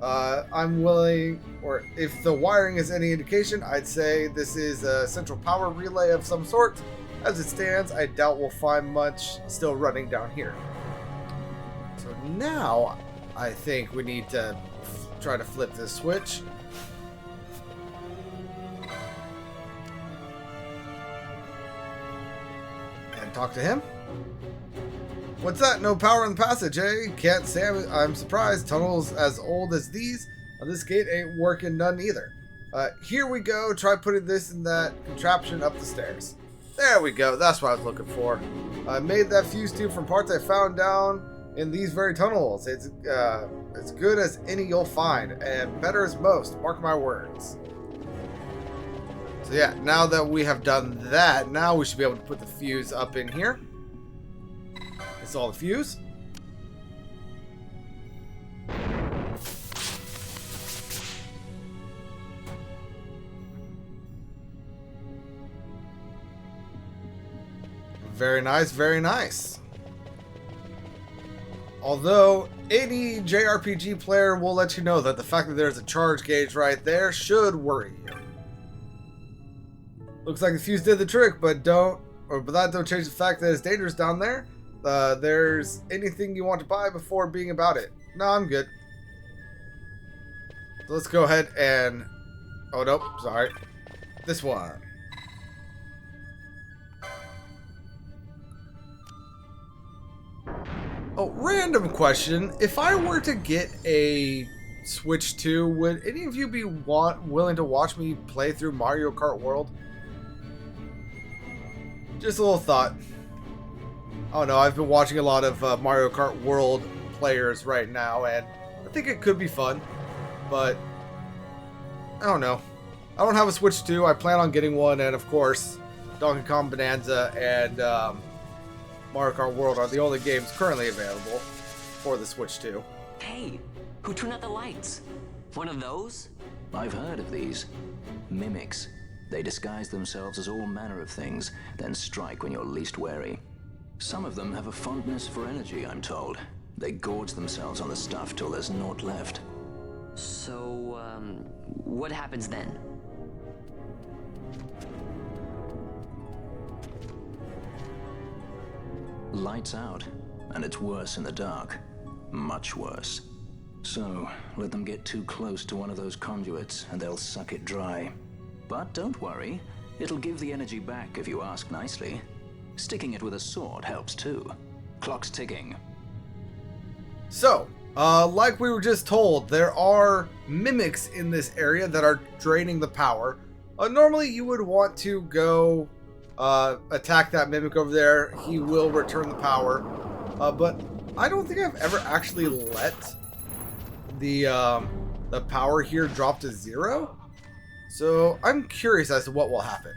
I'm willing, or if the wiring is any indication, I'd say this is a central power relay of some sort. As it stands, I doubt we'll find much still running down here. So now, I think we need to try to flip this switch. And talk to him. What's that? No power in the passage, eh? Can't say I'm surprised. Tunnels as old as these. This gate ain't working none either. Here we go. Try putting this in that contraption up the stairs. There we go. That's what I was looking for. I made that fuse tube from parts I found down in these very tunnels. It's as good as any you'll find, and better as most. Mark my words. So yeah, now that we have done that, now we should be able to put the fuse up in here. Install the fuse. Very nice, very nice. Although, any JRPG player will let you know that the fact that there's a charge gauge right there should worry you. Looks like the fuse did the trick, but that don't change the fact that it's dangerous down there. There's anything you want to buy before being about it. No, I'm good. So let's go ahead and... Oh, nope, sorry. This one. Oh, random question. If I were to get a Switch 2, would any of you be willing to watch me play through Mario Kart World? Just a little thought. Oh no, I've been watching a lot of Mario Kart World players right now, and I think it could be fun, but I don't know. I don't have a Switch 2. I plan on getting one, and of course, Donkey Kong Bonanza and Mario Kart World are the only games currently available for the Switch 2. Hey, who turned out the lights? One of those? I've heard of these. Mimics. They disguise themselves as all manner of things, then strike when you're least wary. Some of them have a fondness for energy, I'm told. They gorge themselves on the stuff till there's naught left. So, what happens then? Lights out, and it's worse in the dark. Much worse. So, let them get too close to one of those conduits, and they'll suck it dry. But don't worry, it'll give the energy back if you ask nicely. Sticking it with a sword helps too. Clock's ticking. So, like we were just told, there are mimics in this area that are draining the power. Normally you would want to go attack that mimic over there. He will return the power. But I don't think I've ever actually let the power here drop to 0. So I'm curious as to what will happen.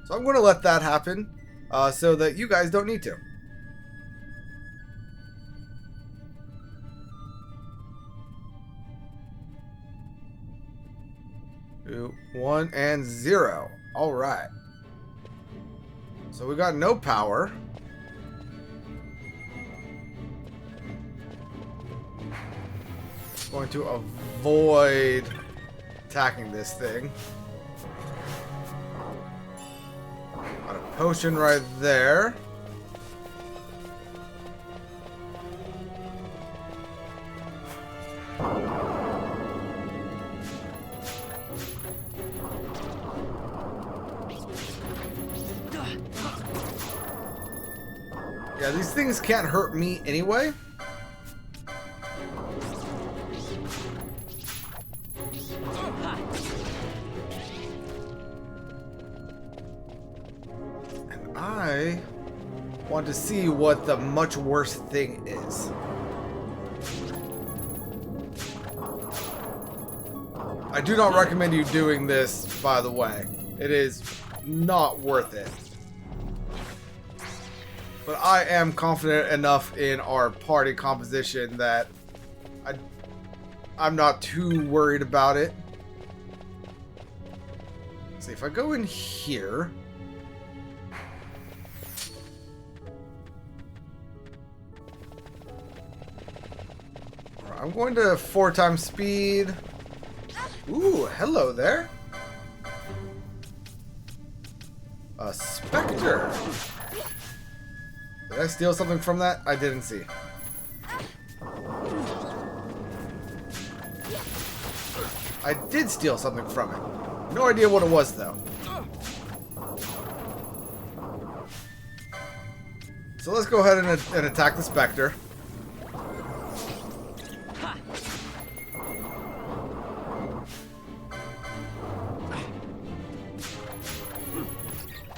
So I'm going to let that happen so that you guys don't need to. 2, 1, and 0. All right. So we got no power. Going to avoid attacking this thing. Got a potion right there. Yeah, these things can't hurt me anyway. And I want to see what the much worse thing is. I do not recommend you doing this, by the way. It is not worth it. But I am confident enough in our party composition that I'm not too worried about it. Let's see, if I go in here... I'm going to 4 times speed. Ooh, hello there. A Spectre. Did I steal something from that? I didn't see. I did steal something from it. No idea what it was, though. So let's go ahead and attack the Spectre.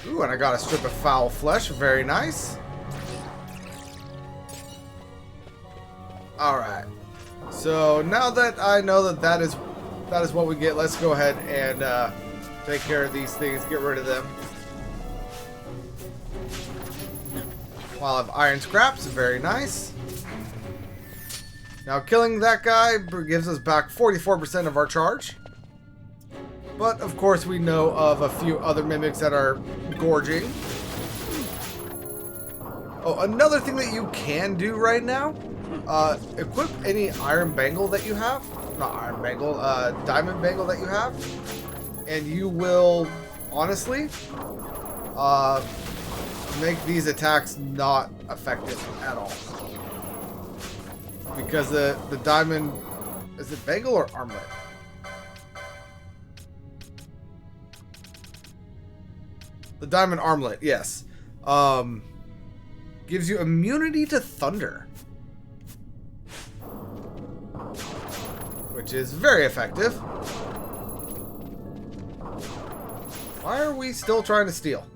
Ooh, and I got a strip of foul flesh. Very nice. Alright, so now that I know that is what we get, let's go ahead and take care of these things, get rid of them. While I have iron scraps, very nice. Now killing that guy gives us back 44% of our charge. But of course we know of a few other mimics that are gorging. Oh, another thing that you can do right now, equip any iron bangle that you have. Not iron bangle, diamond bangle that you have. And you will, honestly, make these attacks not effective at all. Because the diamond, is it bangle or armlet? The diamond armlet, yes. Gives you immunity to thunder. Which is very effective. Why are we still trying to steal?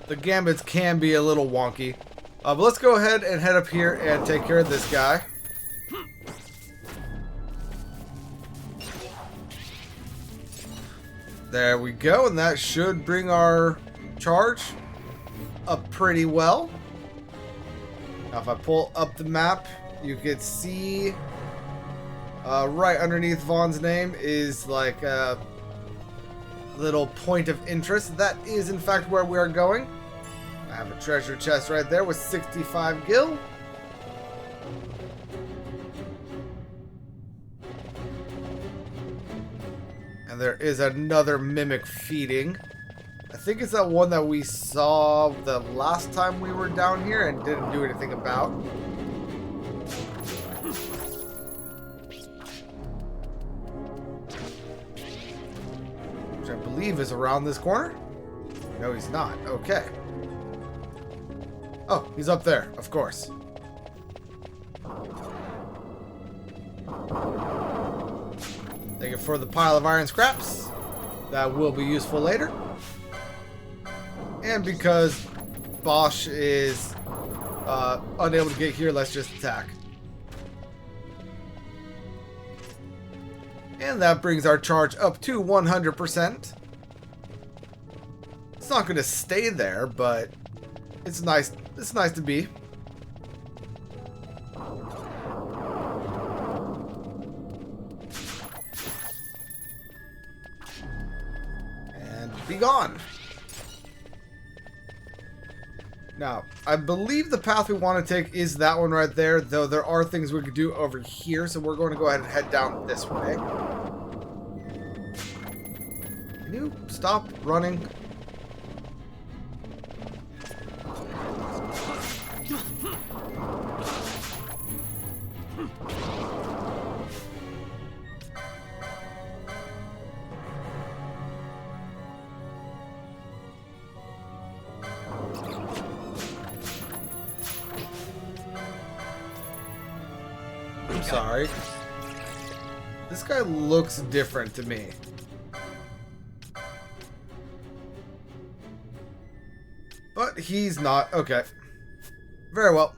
The gambits can be a little wonky. But let's go ahead and head up here and take care of this guy. There we go, and that should bring our charge up pretty well. Now if I pull up the map, you can see right underneath Vaughn's name is like a little point of interest. That is in fact where we are going. I have a treasure chest right there with 65 gil. And there is another mimic feeding. I think it's that one that we saw the last time we were down here and didn't do anything about. Which I believe is around this corner. No, he's not. Okay. Oh, he's up there, of course. Thank you for the pile of iron scraps. That will be useful later. And because Bosch is unable to get here, let's just attack. And that brings our charge up to 100%. It's not going to stay there, but it's nice. It's nice to be. And be gone. Now, I believe the path we want to take is that one right there, though there are things we could do over here, so we're going to go ahead and head down this way. Can you stop running? I'm sorry. This guy looks different to me. But he's not. Okay. Very well.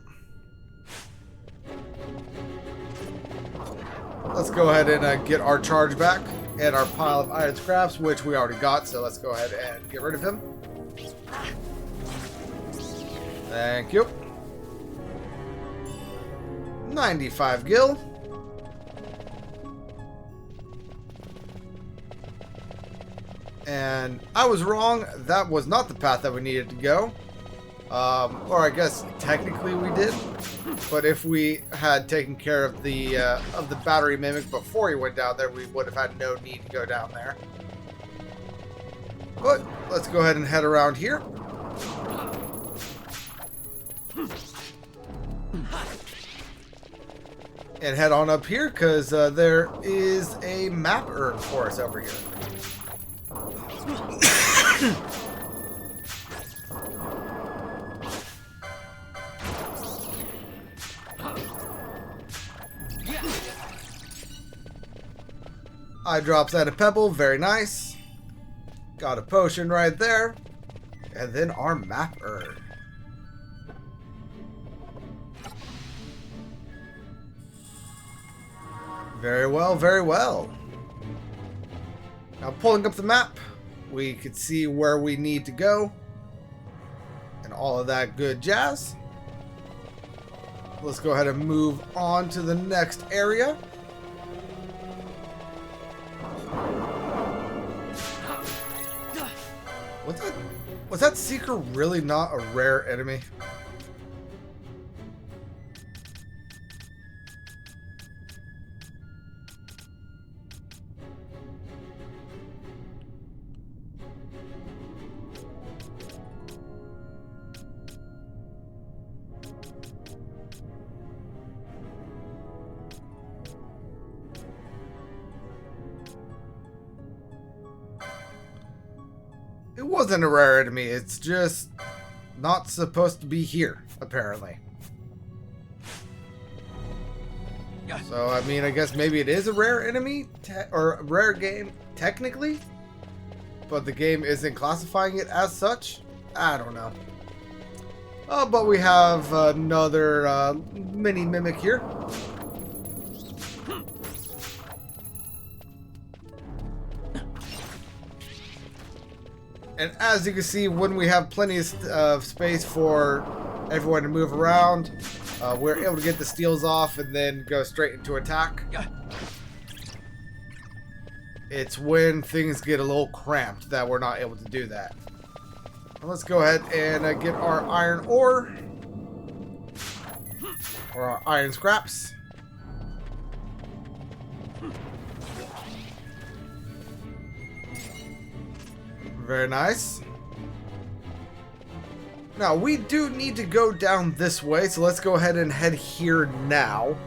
Let's go ahead and get our charge back and our pile of iron scraps, which we already got. So let's go ahead and get rid of him. Thank you. 95 gil. And I was wrong. That was not the path that we needed to go. Or I guess technically we did. But if we had taken care of the battery mimic before he went down there, we would have had no need to go down there. But let's go ahead and head around here. And head on up here, because there is a map urn for us over here. Eye drops at a pebble, very nice. Got a potion right there. And then our map urn. Very well, very well. Now pulling up the map, we could see where we need to go. And all of that good jazz. Let's go ahead and move on to the next area. Was that Seeker really not a rare enemy? It wasn't a rare enemy, it's just not supposed to be here, apparently. So, I mean, I guess maybe it is a rare enemy, or a rare game, technically, but the game isn't classifying it as such? I don't know. Oh, but we have another mini mimic here. And as you can see, when we have plenty of space for everyone to move around, we're able to get the steals off and then go straight into attack. It's when things get a little cramped that we're not able to do that. Let's go ahead and get our iron ore. Or our iron scraps. Very nice. Now, we do need to go down this way, so let's go ahead and head here now.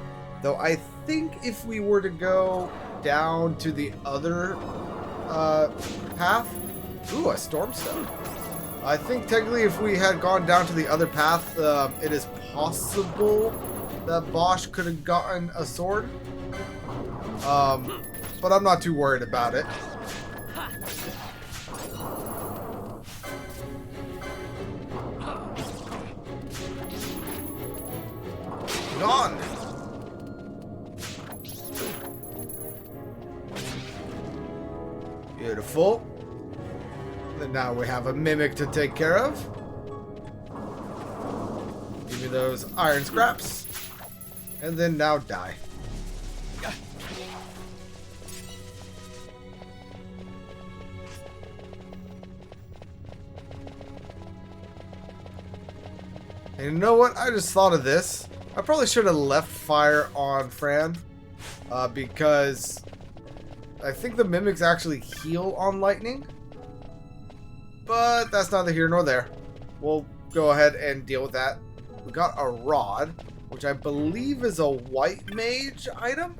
Though I think if we were to go down to the other path... Ooh, a stormstone. I think technically if we had gone down to the other path, it is possible that Bosch could have gotten a sword. But I'm not too worried about it. Gone. Beautiful. And now we have a mimic to take care of. Give me those iron scraps. And then now die. And you know what? I just thought of this. I probably should have left fire on Fran. Because I think the mimics actually heal on lightning. But that's neither here nor there. We'll go ahead and deal with that. We got a rod, which I believe is a white mage item.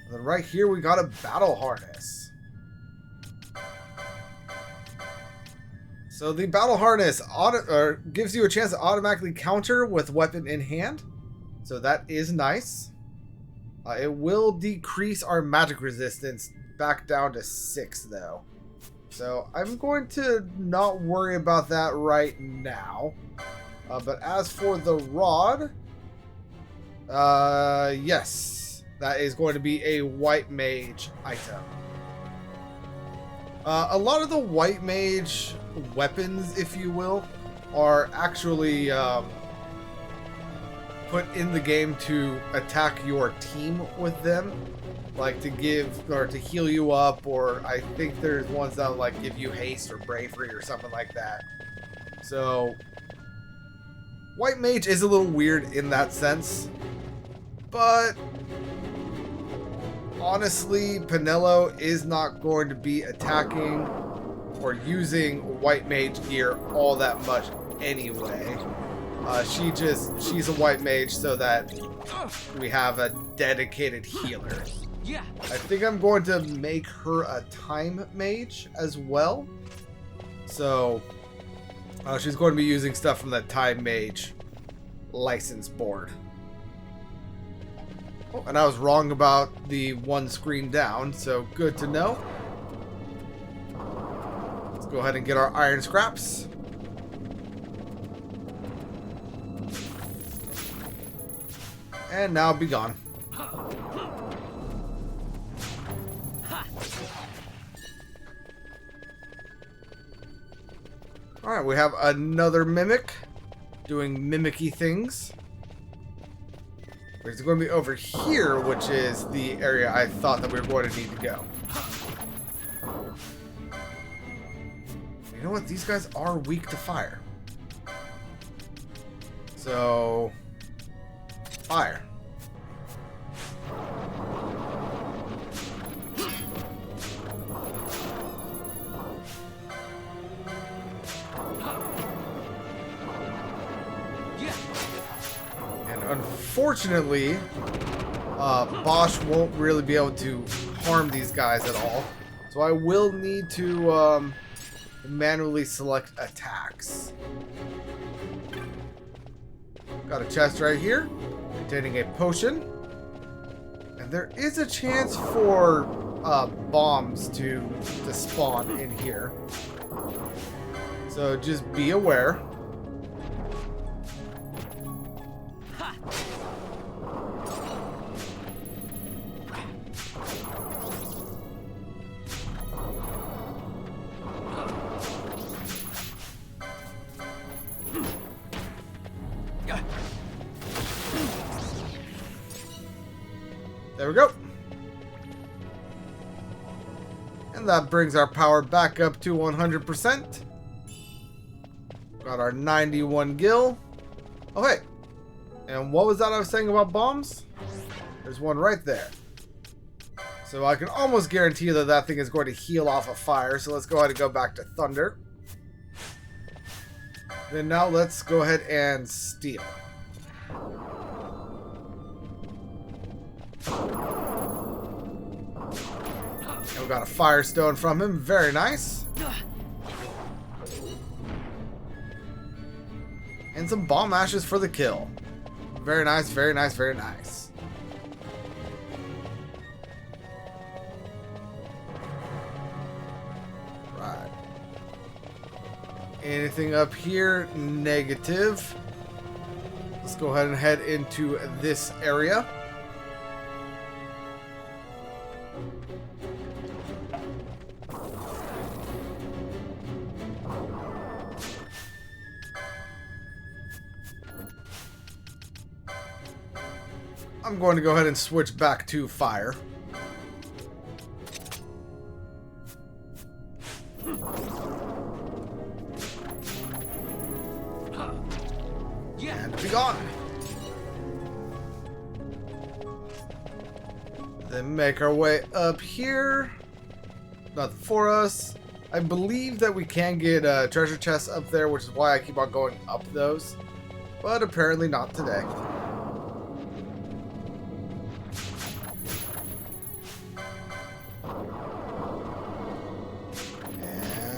And then right here we got a battle harness. So the battle harness gives you a chance to automatically counter with weapon in hand. So that is nice. It will decrease our magic resistance back down to 6 though. So I'm going to not worry about that right now. But as for the rod, yes, that is going to be a white mage item. A lot of the white mage weapons, if you will, are actually put in the game to attack your team with them. Like to give or to heal you up, or I think there's ones that like give you haste or bravery or something like that. So white mage is a little weird in that sense, but honestly, Pinello is not going to be attacking or using white mage gear all that much anyway. She's a white mage so that we have a dedicated healer. Yeah. I think I'm going to make her a time mage as well. So she's going to be using stuff from the time mage license board. Oh, and I was wrong about the one screen down, so good to know. Let's go ahead and get our iron scraps. And now be gone. Alright, we have another mimic doing mimicky things. It's going to be over here, which is the area I thought that we were going to need to go. You know what? These guys are weak to fire. So, fire. Unfortunately, Bosch won't really be able to harm these guys at all. So I will need to manually select attacks. Got a chest right here containing a potion. And there is a chance for bombs to spawn in here. So just be aware. There we go. And that brings our power back up to 100%. Got our 91 gil. Oh, hey. And what was that I was saying about bombs? There's one right there. So I can almost guarantee that that thing is going to heal off of fire. So let's go ahead and go back to thunder. Then now let's go ahead and steal. And we got a firestone from him. Very nice. And some bomb ashes for the kill. Very nice, very nice, very nice. Right. Anything up here? Negative. Let's go ahead and head into this area. I'm going to go ahead and switch back to fire. And be gone. Then make our way up here. Nothing for us. I believe that we can get treasure chests up there, which is why I keep on going up those. But apparently not today.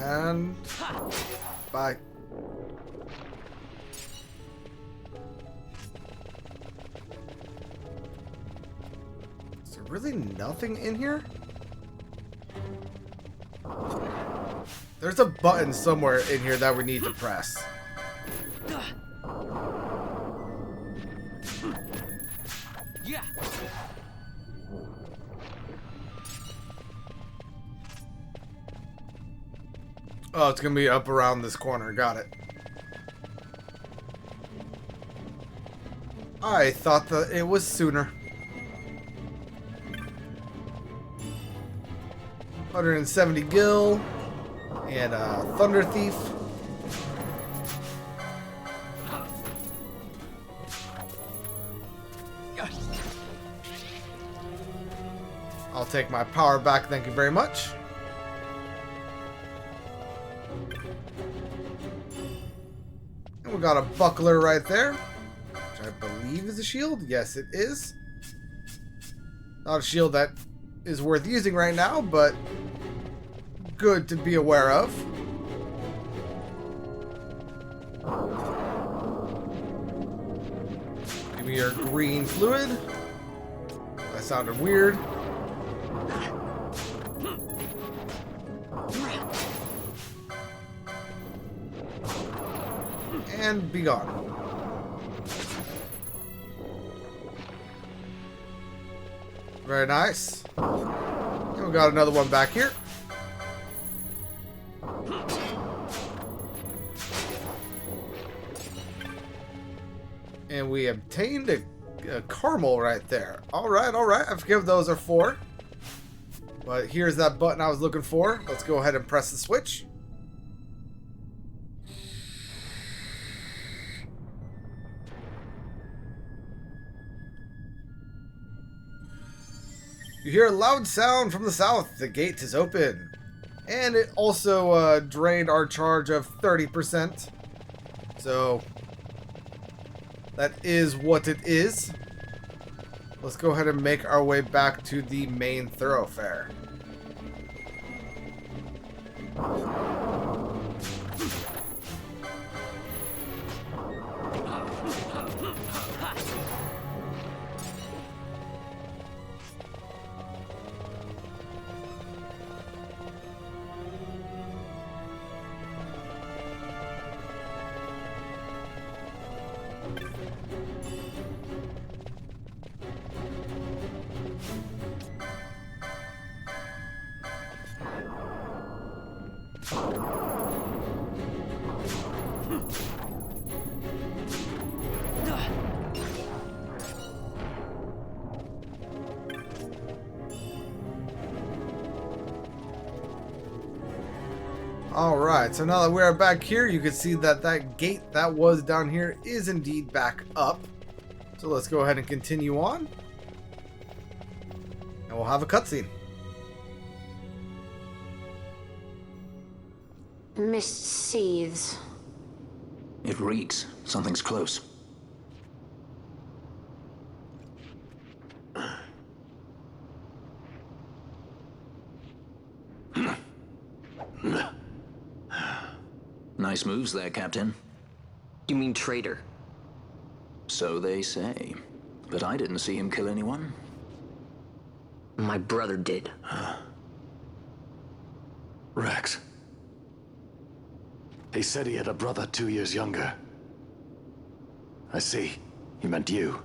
And bye. Is there really nothing in here? There's a button somewhere in here that we need to press. Yeah. Oh, it's gonna be up around this corner. Got it. I thought that it was sooner. 170 gil and a thunder thief. I'll take my power back, thank you very much. And we got a buckler right there, which I believe is a shield. Yes, it is. Not a shield that is worth using right now, but good to be aware of. Give me your green fluid. That sounded weird. And be gone. Very nice. And we got another one back here. And we obtained a caramel right there. Alright, alright. I forget what those are for. But here's that button I was looking for. Let's go ahead and press the switch. You hear a loud sound from the south. The gate is open. And it also drained our charge of 30%. So that is what it is. Let's go ahead and make our way back to the main thoroughfare. Alright, so now that we are back here, you can see that that gate that was down here is indeed back up. So let's go ahead and continue on. And we'll have a cutscene. Mist seethes. It reeks. Something's close. Nice moves there, Captain. You mean traitor? So they say. But I didn't see him kill anyone. My brother did. Rex. He said he had a brother 2 years younger. I see. He meant you.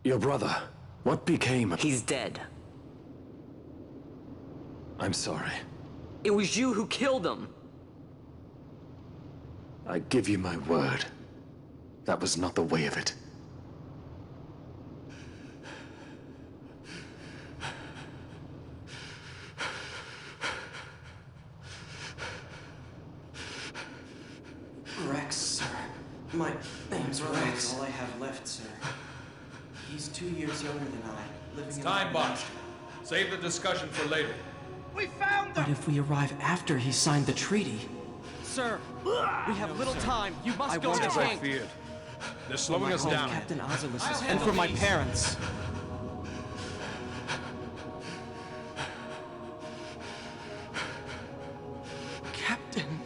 Your brother. What became of... He's dead. I'm sorry. It was you who killed him. I give you my word. That was not the way of it. Rex, sir. My name's Rex. All I have left, sir. He's 2 years younger than I. Living in Time box. Save the discussion for later. We found them! But if we arrive after he signed the treaty... Sir, we have little time. You must go to the As I tank. feared. They're slowing us down. Captain Ozilis, and for my parents. Captain,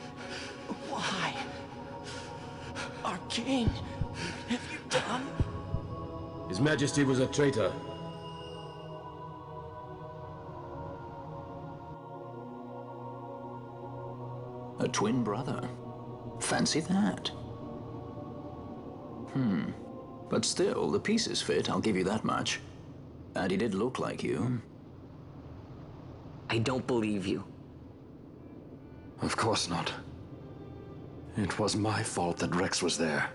why? Our king, what have you done? His Majesty was a traitor. A twin brother. Fancy that. But still, the pieces fit, I'll give you that much. And he did look like you. I don't believe you. Of course not. It was my fault that Rex was there.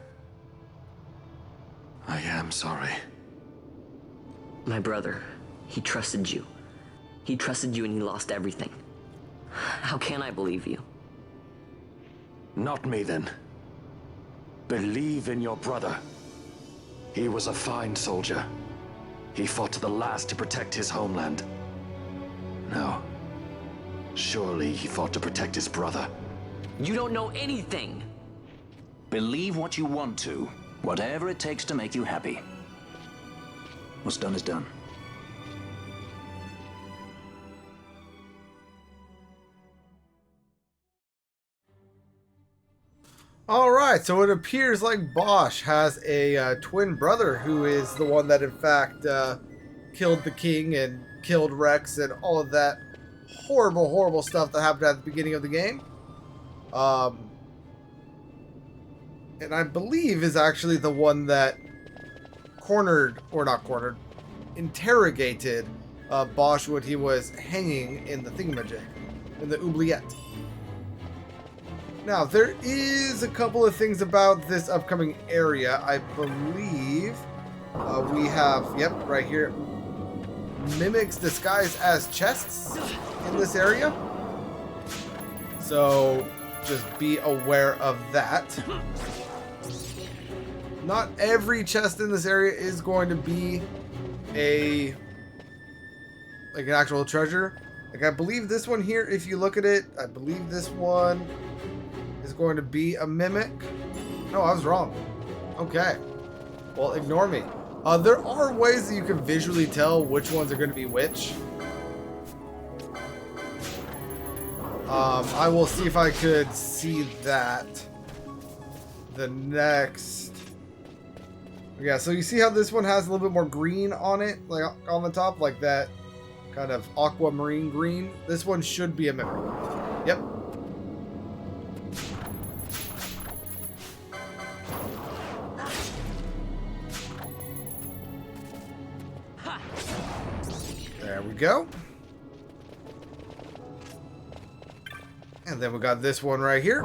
I am sorry. My brother, he trusted you. He trusted you and he lost everything. How can I believe you? Not me, then. Believe in your brother. He was a fine soldier. He fought to the last to protect his homeland. No. Surely he fought to protect his brother. You don't know anything! Believe what you want to. Whatever it takes to make you happy. What's done is done. Alright, so it appears like Bosch has a twin brother who is the one that in fact killed the king and killed Rex and all of that horrible, horrible stuff that happened at the beginning of the game. And I believe is actually the one that interrogated Bosch when he was hanging in the thingamajig, in the oubliette. Now, there is a couple of things about this upcoming area. I believe we have, yep, right here, mimics disguised as chests in this area. So, just be aware of that. Not every chest in this area is going to be like an actual treasure. Like, I believe this one here, if you look at it, I believe this one is going to be a mimic. No, I was wrong. Okay. Well, ignore me. There are ways that you can visually tell which ones are going to be which. I will see if I could see that. The next... Yeah, so you see how this one has a little bit more green on it? Like on the top, like that kind of aquamarine green. This one should be a mimic. Yep. There we go. And then we got this one right here.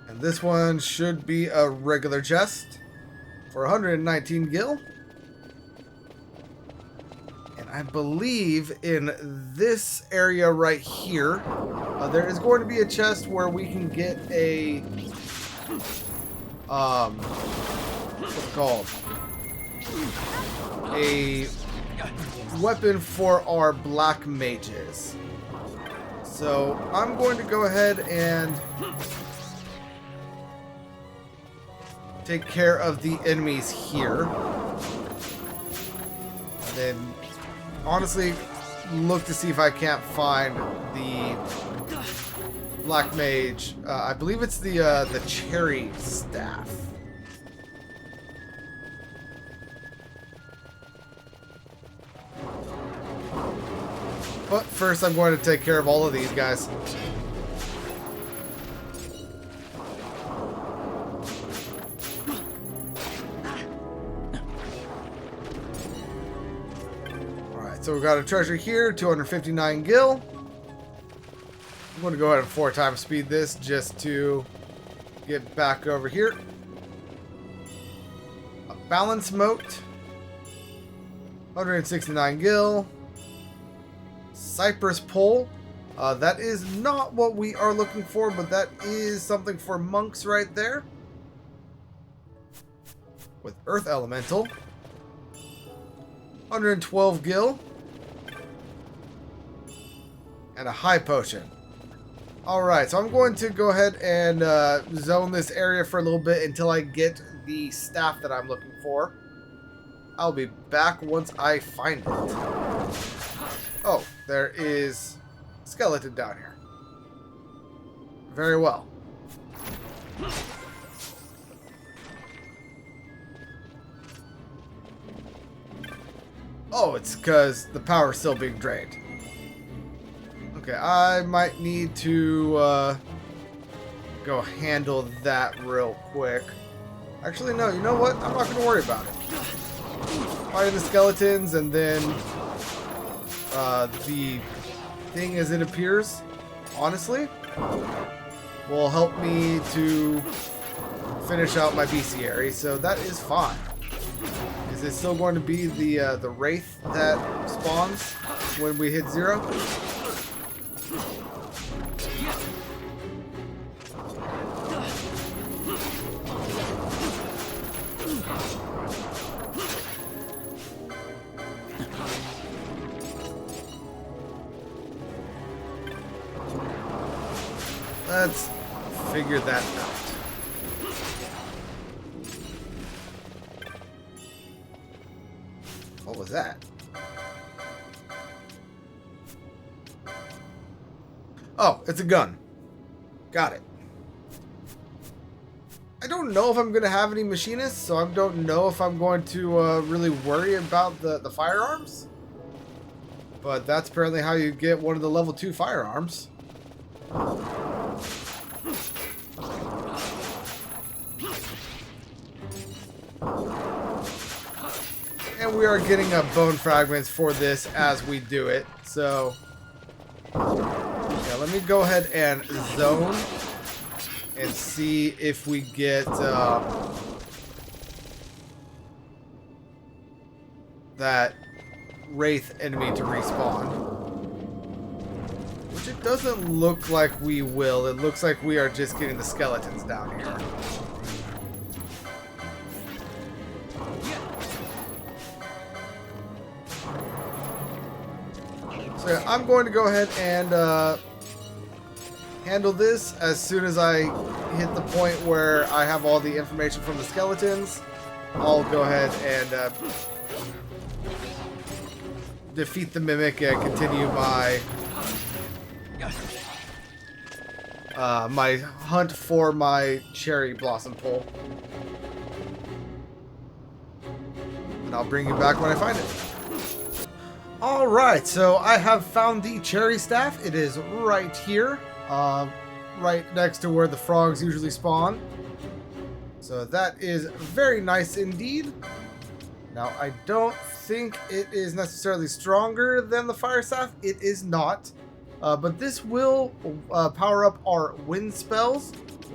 And And this one should be a regular chest for 119 gil. And I believe in this area right here, there is going to be a chest where we can get a, what's it called? A weapon for our black mages. So I'm going to go ahead and take care of the enemies here. And then honestly look to see if I can't find the black mage. I believe it's the cherry staff. But first I'm going to take care of all of these guys. Alright, so we've got a treasure here, 259 gil. I'm going to go ahead and 4 times speed this just to get back over here. A balance moat, 169 gil. Cypress pole. That is not what we are looking for, but that is something for monks right there. With earth elemental. 112 gil. And a high potion. Alright, so I'm going to go ahead and zone this area for a little bit until I get the staff that I'm looking for. I'll be back once I find it. Oh, there is a skeleton down here. Very well. Oh, it's because the power's still being drained. Okay, I might need to go handle that real quick. Actually, no, you know what? I'm not going to worry about it. Fighting the skeletons and then the thing as it appears, honestly, will help me to finish out my bestiary, so that is fine. Is it still going to be the wraith that spawns when we hit 0? Let's figure that out. What was that? Oh, it's a gun. Got it. I don't know if I'm going to have any machinists, so I don't know if I'm going to really worry about the firearms. But that's apparently how you get one of the level 2 firearms. And we are getting bone fragments for this as we do it. So, yeah, let me go ahead and zone and see if we get that wraith enemy to respawn. Which it doesn't look like we will. It looks like we are just getting the skeletons down here. So yeah, I'm going to go ahead and handle this as soon as I hit the point where I have all the information from the skeletons. I'll go ahead and defeat the mimic and continue my my hunt for my cherry blossom pole. And I'll bring you back when I find it. Alright, so I have found the cherry staff. It is right here. Right next to where the frogs usually spawn. So that is very nice indeed. Now, I don't think it is necessarily stronger than the fire staff. It is not. But this will power up our wind spells,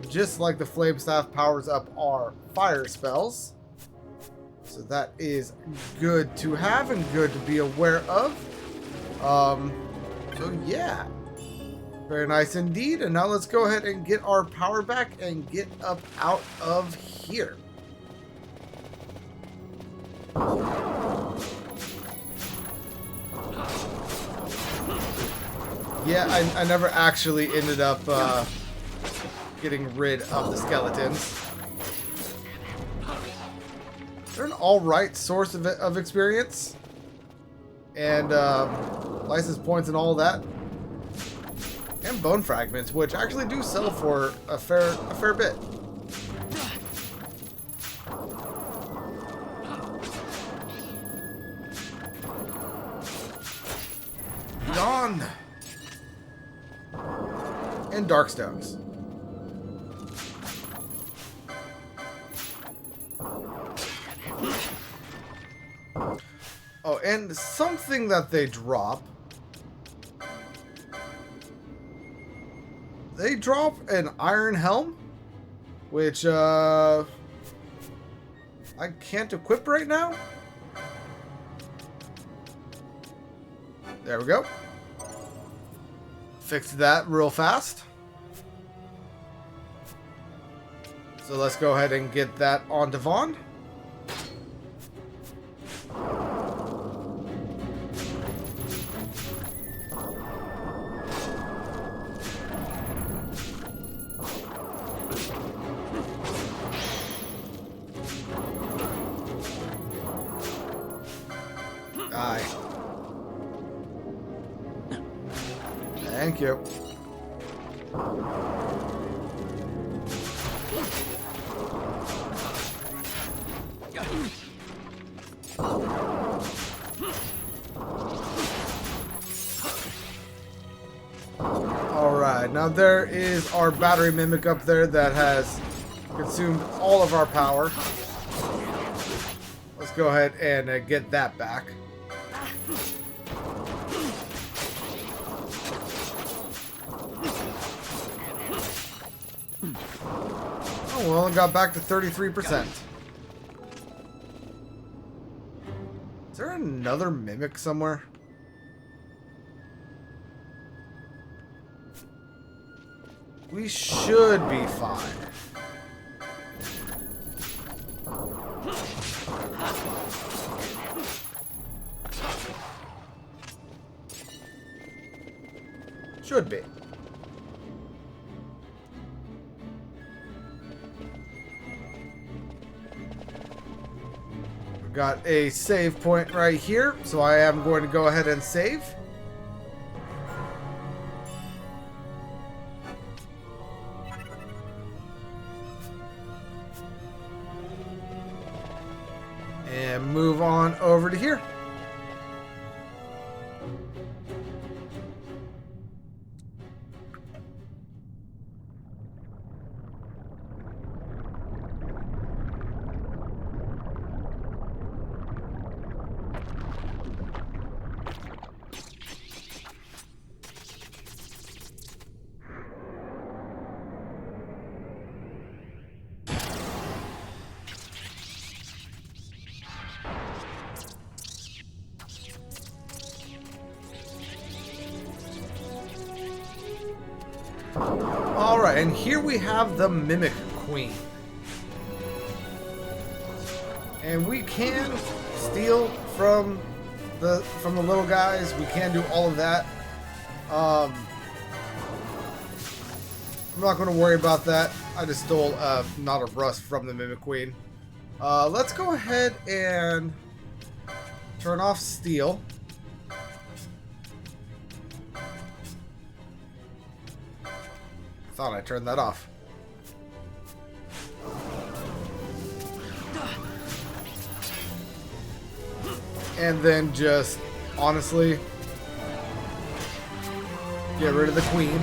just like the flame staff powers up our fire spells. So that is good to have and good to be aware of. So yeah, very nice indeed. And now let's go ahead and get our power back and get up out of here. Yeah, I never actually ended up getting rid of the skeletons. They're an alright source of experience. And license points and all that. And bone fragments, which actually do sell for a fair bit. Yawn! And dark stones. Oh, and something that they drop. They drop an iron helm, which I can't equip right now. There we go. Fixed that real fast. So let's go ahead and get that onto Vaan. Die. Thank you. Alright, now there is our battery mimic up there that has consumed all of our power. Let's go ahead and get that back. Oh, well, it got back to 33%. Is there another mimic somewhere? We should be fine. Should be. Got a save point right here, so I am going to go ahead and save. And move on over to here. Alright, and here we have the Mimic Queen. And we can steal from the little guys. We can do all of that. I'm not going to worry about that. I just stole not a rust from the Mimic Queen. Let's go ahead and turn off steal. Thought I turned that off. And then just honestly get rid of the queen.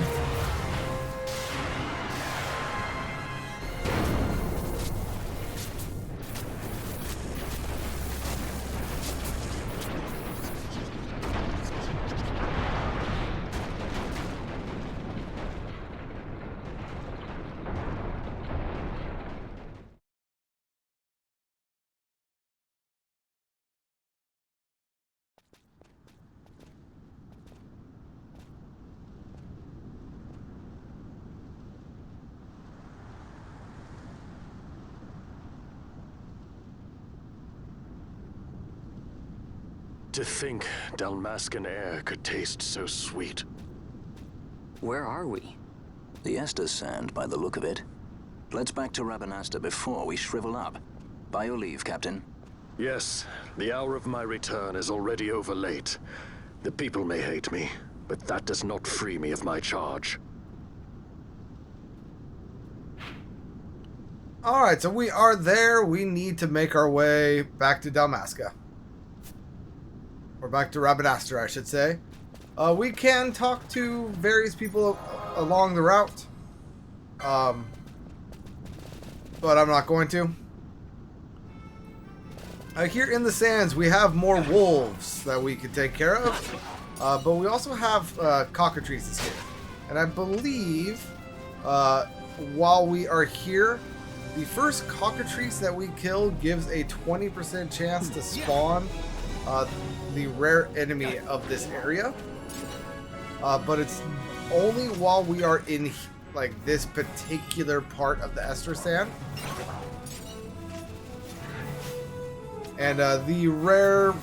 To think Dalmascan air could taste so sweet. Where are we? The Estes Sand, by the look of it. Let's back to Rabanasta before we shrivel up. By your leave, Captain. Yes, the hour of my return is already over late. The people may hate me, but that does not free me of my charge. Alright, so we are there. We need to make our way back to Dalmasca. Or back to Rabanasta, I should say. We can talk to various people along the route. But I'm not going to. Here in the sands, we have more wolves that we can take care of. But we also have cockatrices here. And I believe while we are here, the first cockatrice that we kill gives a 20% chance to spawn the rare enemy of this area. But it's only while we are in like this particular part of the Estes Sand. And the rare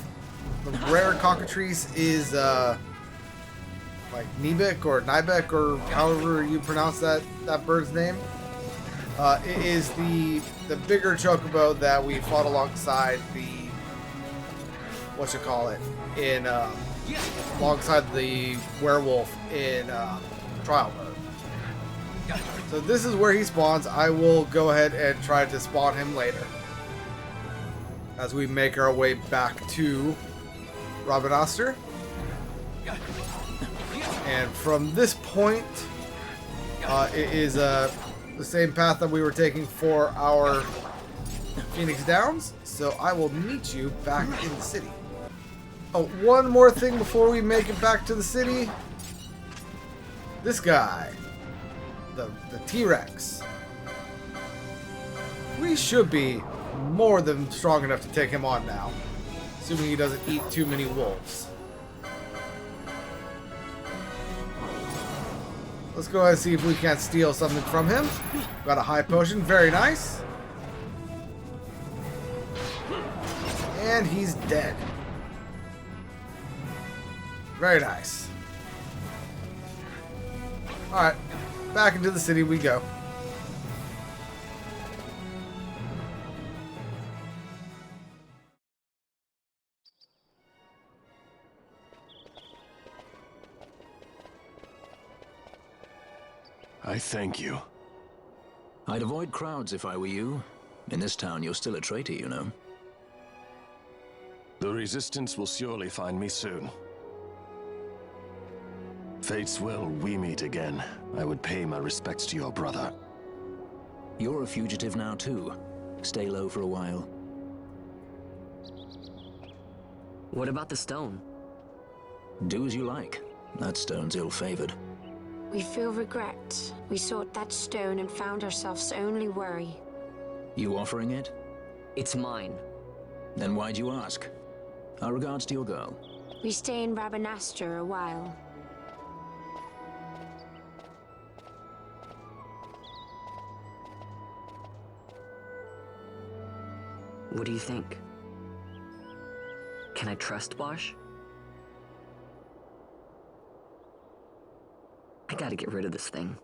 cockatrice is like Nibek or however you pronounce that bird's name. It is the bigger chocobo that we fought alongside the alongside the werewolf in trial mode. So this is where he spawns. I will go ahead and try to spawn him later as we make our way back to Rabanasta. And from this point, it is the same path that we were taking for our Phoenix Downs. So I will meet you back in the city. Oh, one more thing before we make it back to the city. This guy, the T-Rex. We should be more than strong enough to take him on now, assuming he doesn't eat too many wolves. Let's go ahead and see if we can't steal something from him. Got a high potion, very nice. And he's dead. Very nice. Alright, back into the city we go. I thank you. I'd avoid crowds if I were you. In this town, you're still a traitor, you know. The Resistance will surely find me soon. Fate's will, we meet again. I would pay my respects to your brother. You're a fugitive now, too. Stay low for a while. What about the stone? Do as you like. That stone's ill-favored. We feel regret. We sought that stone and found ourselves only worry. You offering it? It's mine. Then why'd you ask? Our regards to your girl. We stay in Rabanasta a while. What do you think? Can I trust Bosch? I gotta get rid of this thing.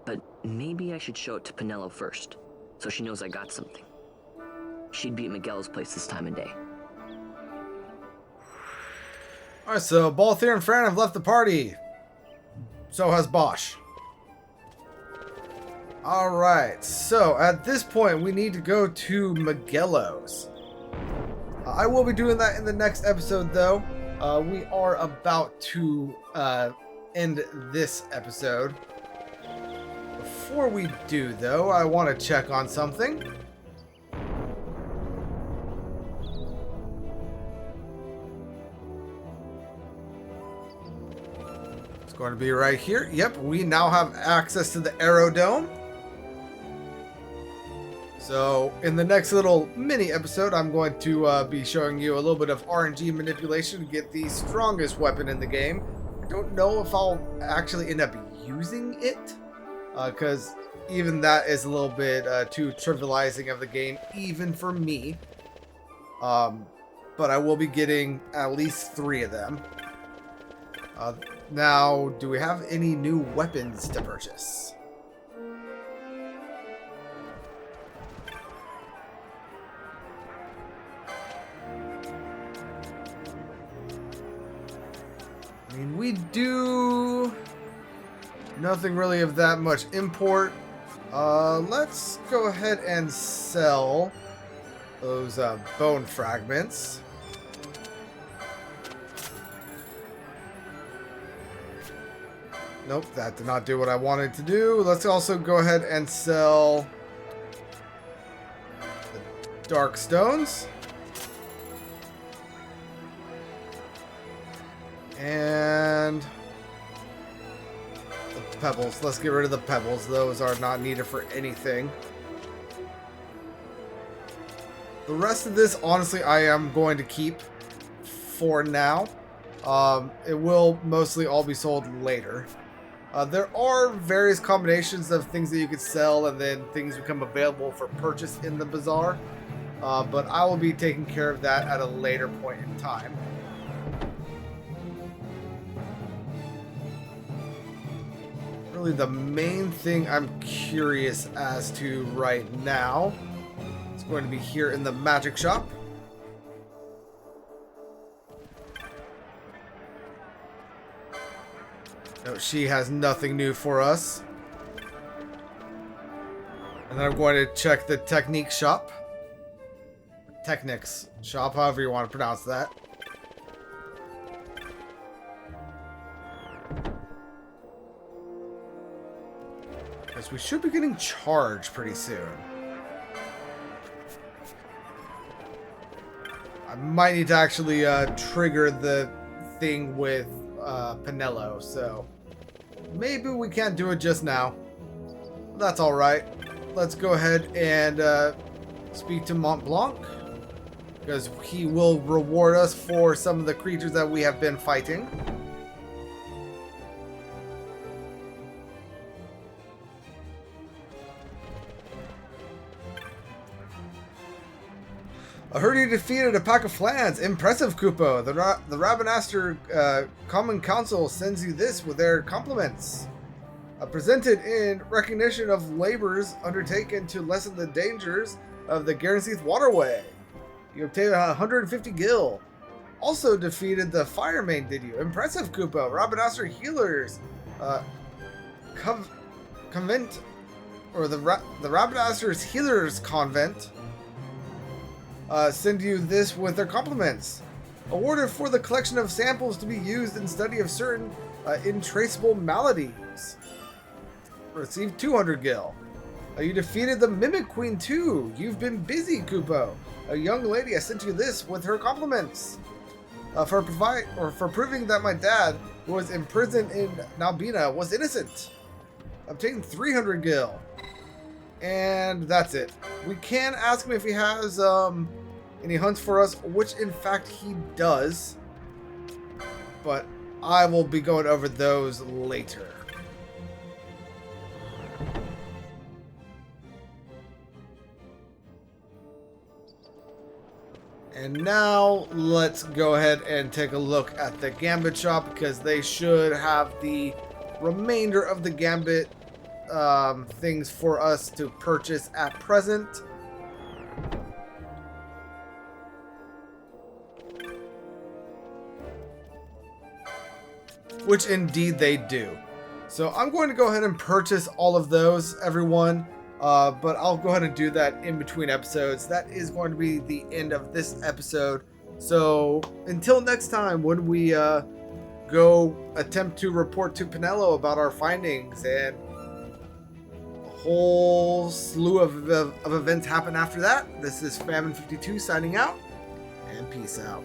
But maybe I should show it to Penelo first, so she knows I got something. She'd be at Miguel's place this time of day. Alright, so Balthier and Fran have left the party. So has Bosch. Alright, so at this point we need to go to Miguelo's. I will be doing that in the next episode though. We are about to end this episode. Before we do though, I want to check on something. It's going to be right here. Yep, we now have access to the Aerodome. So, in the next little mini episode, I'm going to be showing you a little bit of RNG manipulation to get the strongest weapon in the game. I don't know if I'll actually end up using it, because even that is a little bit too trivializing of the game, even for me. but I will be getting at least 3 of them. Now, do we have any new weapons to purchase? I mean, we do nothing really of that much import. Let's go ahead and sell those bone fragments. Nope, that did not do what I wanted to do. Let's also go ahead and sell the dark stones. And the pebbles. Let's get rid of the pebbles. Those are not needed for anything. The rest of this, honestly, I am going to keep for now. It will mostly all be sold later. There are various combinations of things that you could sell, and then things become available for purchase in the bazaar. But I will be taking care of that at a later point in time. Really, the main thing I'm curious as to right now is going to be here in the magic shop. No, she has nothing new for us. And then I'm going to check the technique shop. Technics shop, however you want to pronounce that. Because we should be getting charged pretty soon. I might need to actually trigger the thing with Pinello, so maybe we can't do it just now. That's alright. Let's go ahead and speak to Mont Blanc, because he will reward us for some of the creatures that we have been fighting. I heard you defeated a pack of flans. Impressive, Kupo. The Rabbinaster Common Council sends you this with their compliments. Presented in recognition of labors undertaken to lessen the dangers of the Garenseath waterway. You obtained 150 gil. Also defeated the Fire Main, did you? Impressive, Kupo. Rabbinaster healers. Convent, or the Rabbinaster's healers convent. Send you this with their compliments. Awarded for the collection of samples to be used in study of certain intraceable maladies. Received 200 gil. You defeated the Mimic Queen too. You've been busy, Kupo. A young lady has sent you this with her compliments. For proving that my dad, who was imprisoned in Nalbina, was innocent. Obtained 300 gil. And that's it. We can ask him if he has any hunts for us, which in fact he does. But I will be going over those later. And now let's go ahead and take a look at the Gambit shop, because they should have the remainder of the Gambit things for us to purchase at present. Which indeed they do. So I'm going to go ahead and purchase all of those, everyone. But I'll go ahead and do that in between episodes. That is going to be the end of this episode. So until next time, when we go attempt to report to Pinello about our findings, and a whole slew of events happen after that. This is Famine52 signing out, and peace out.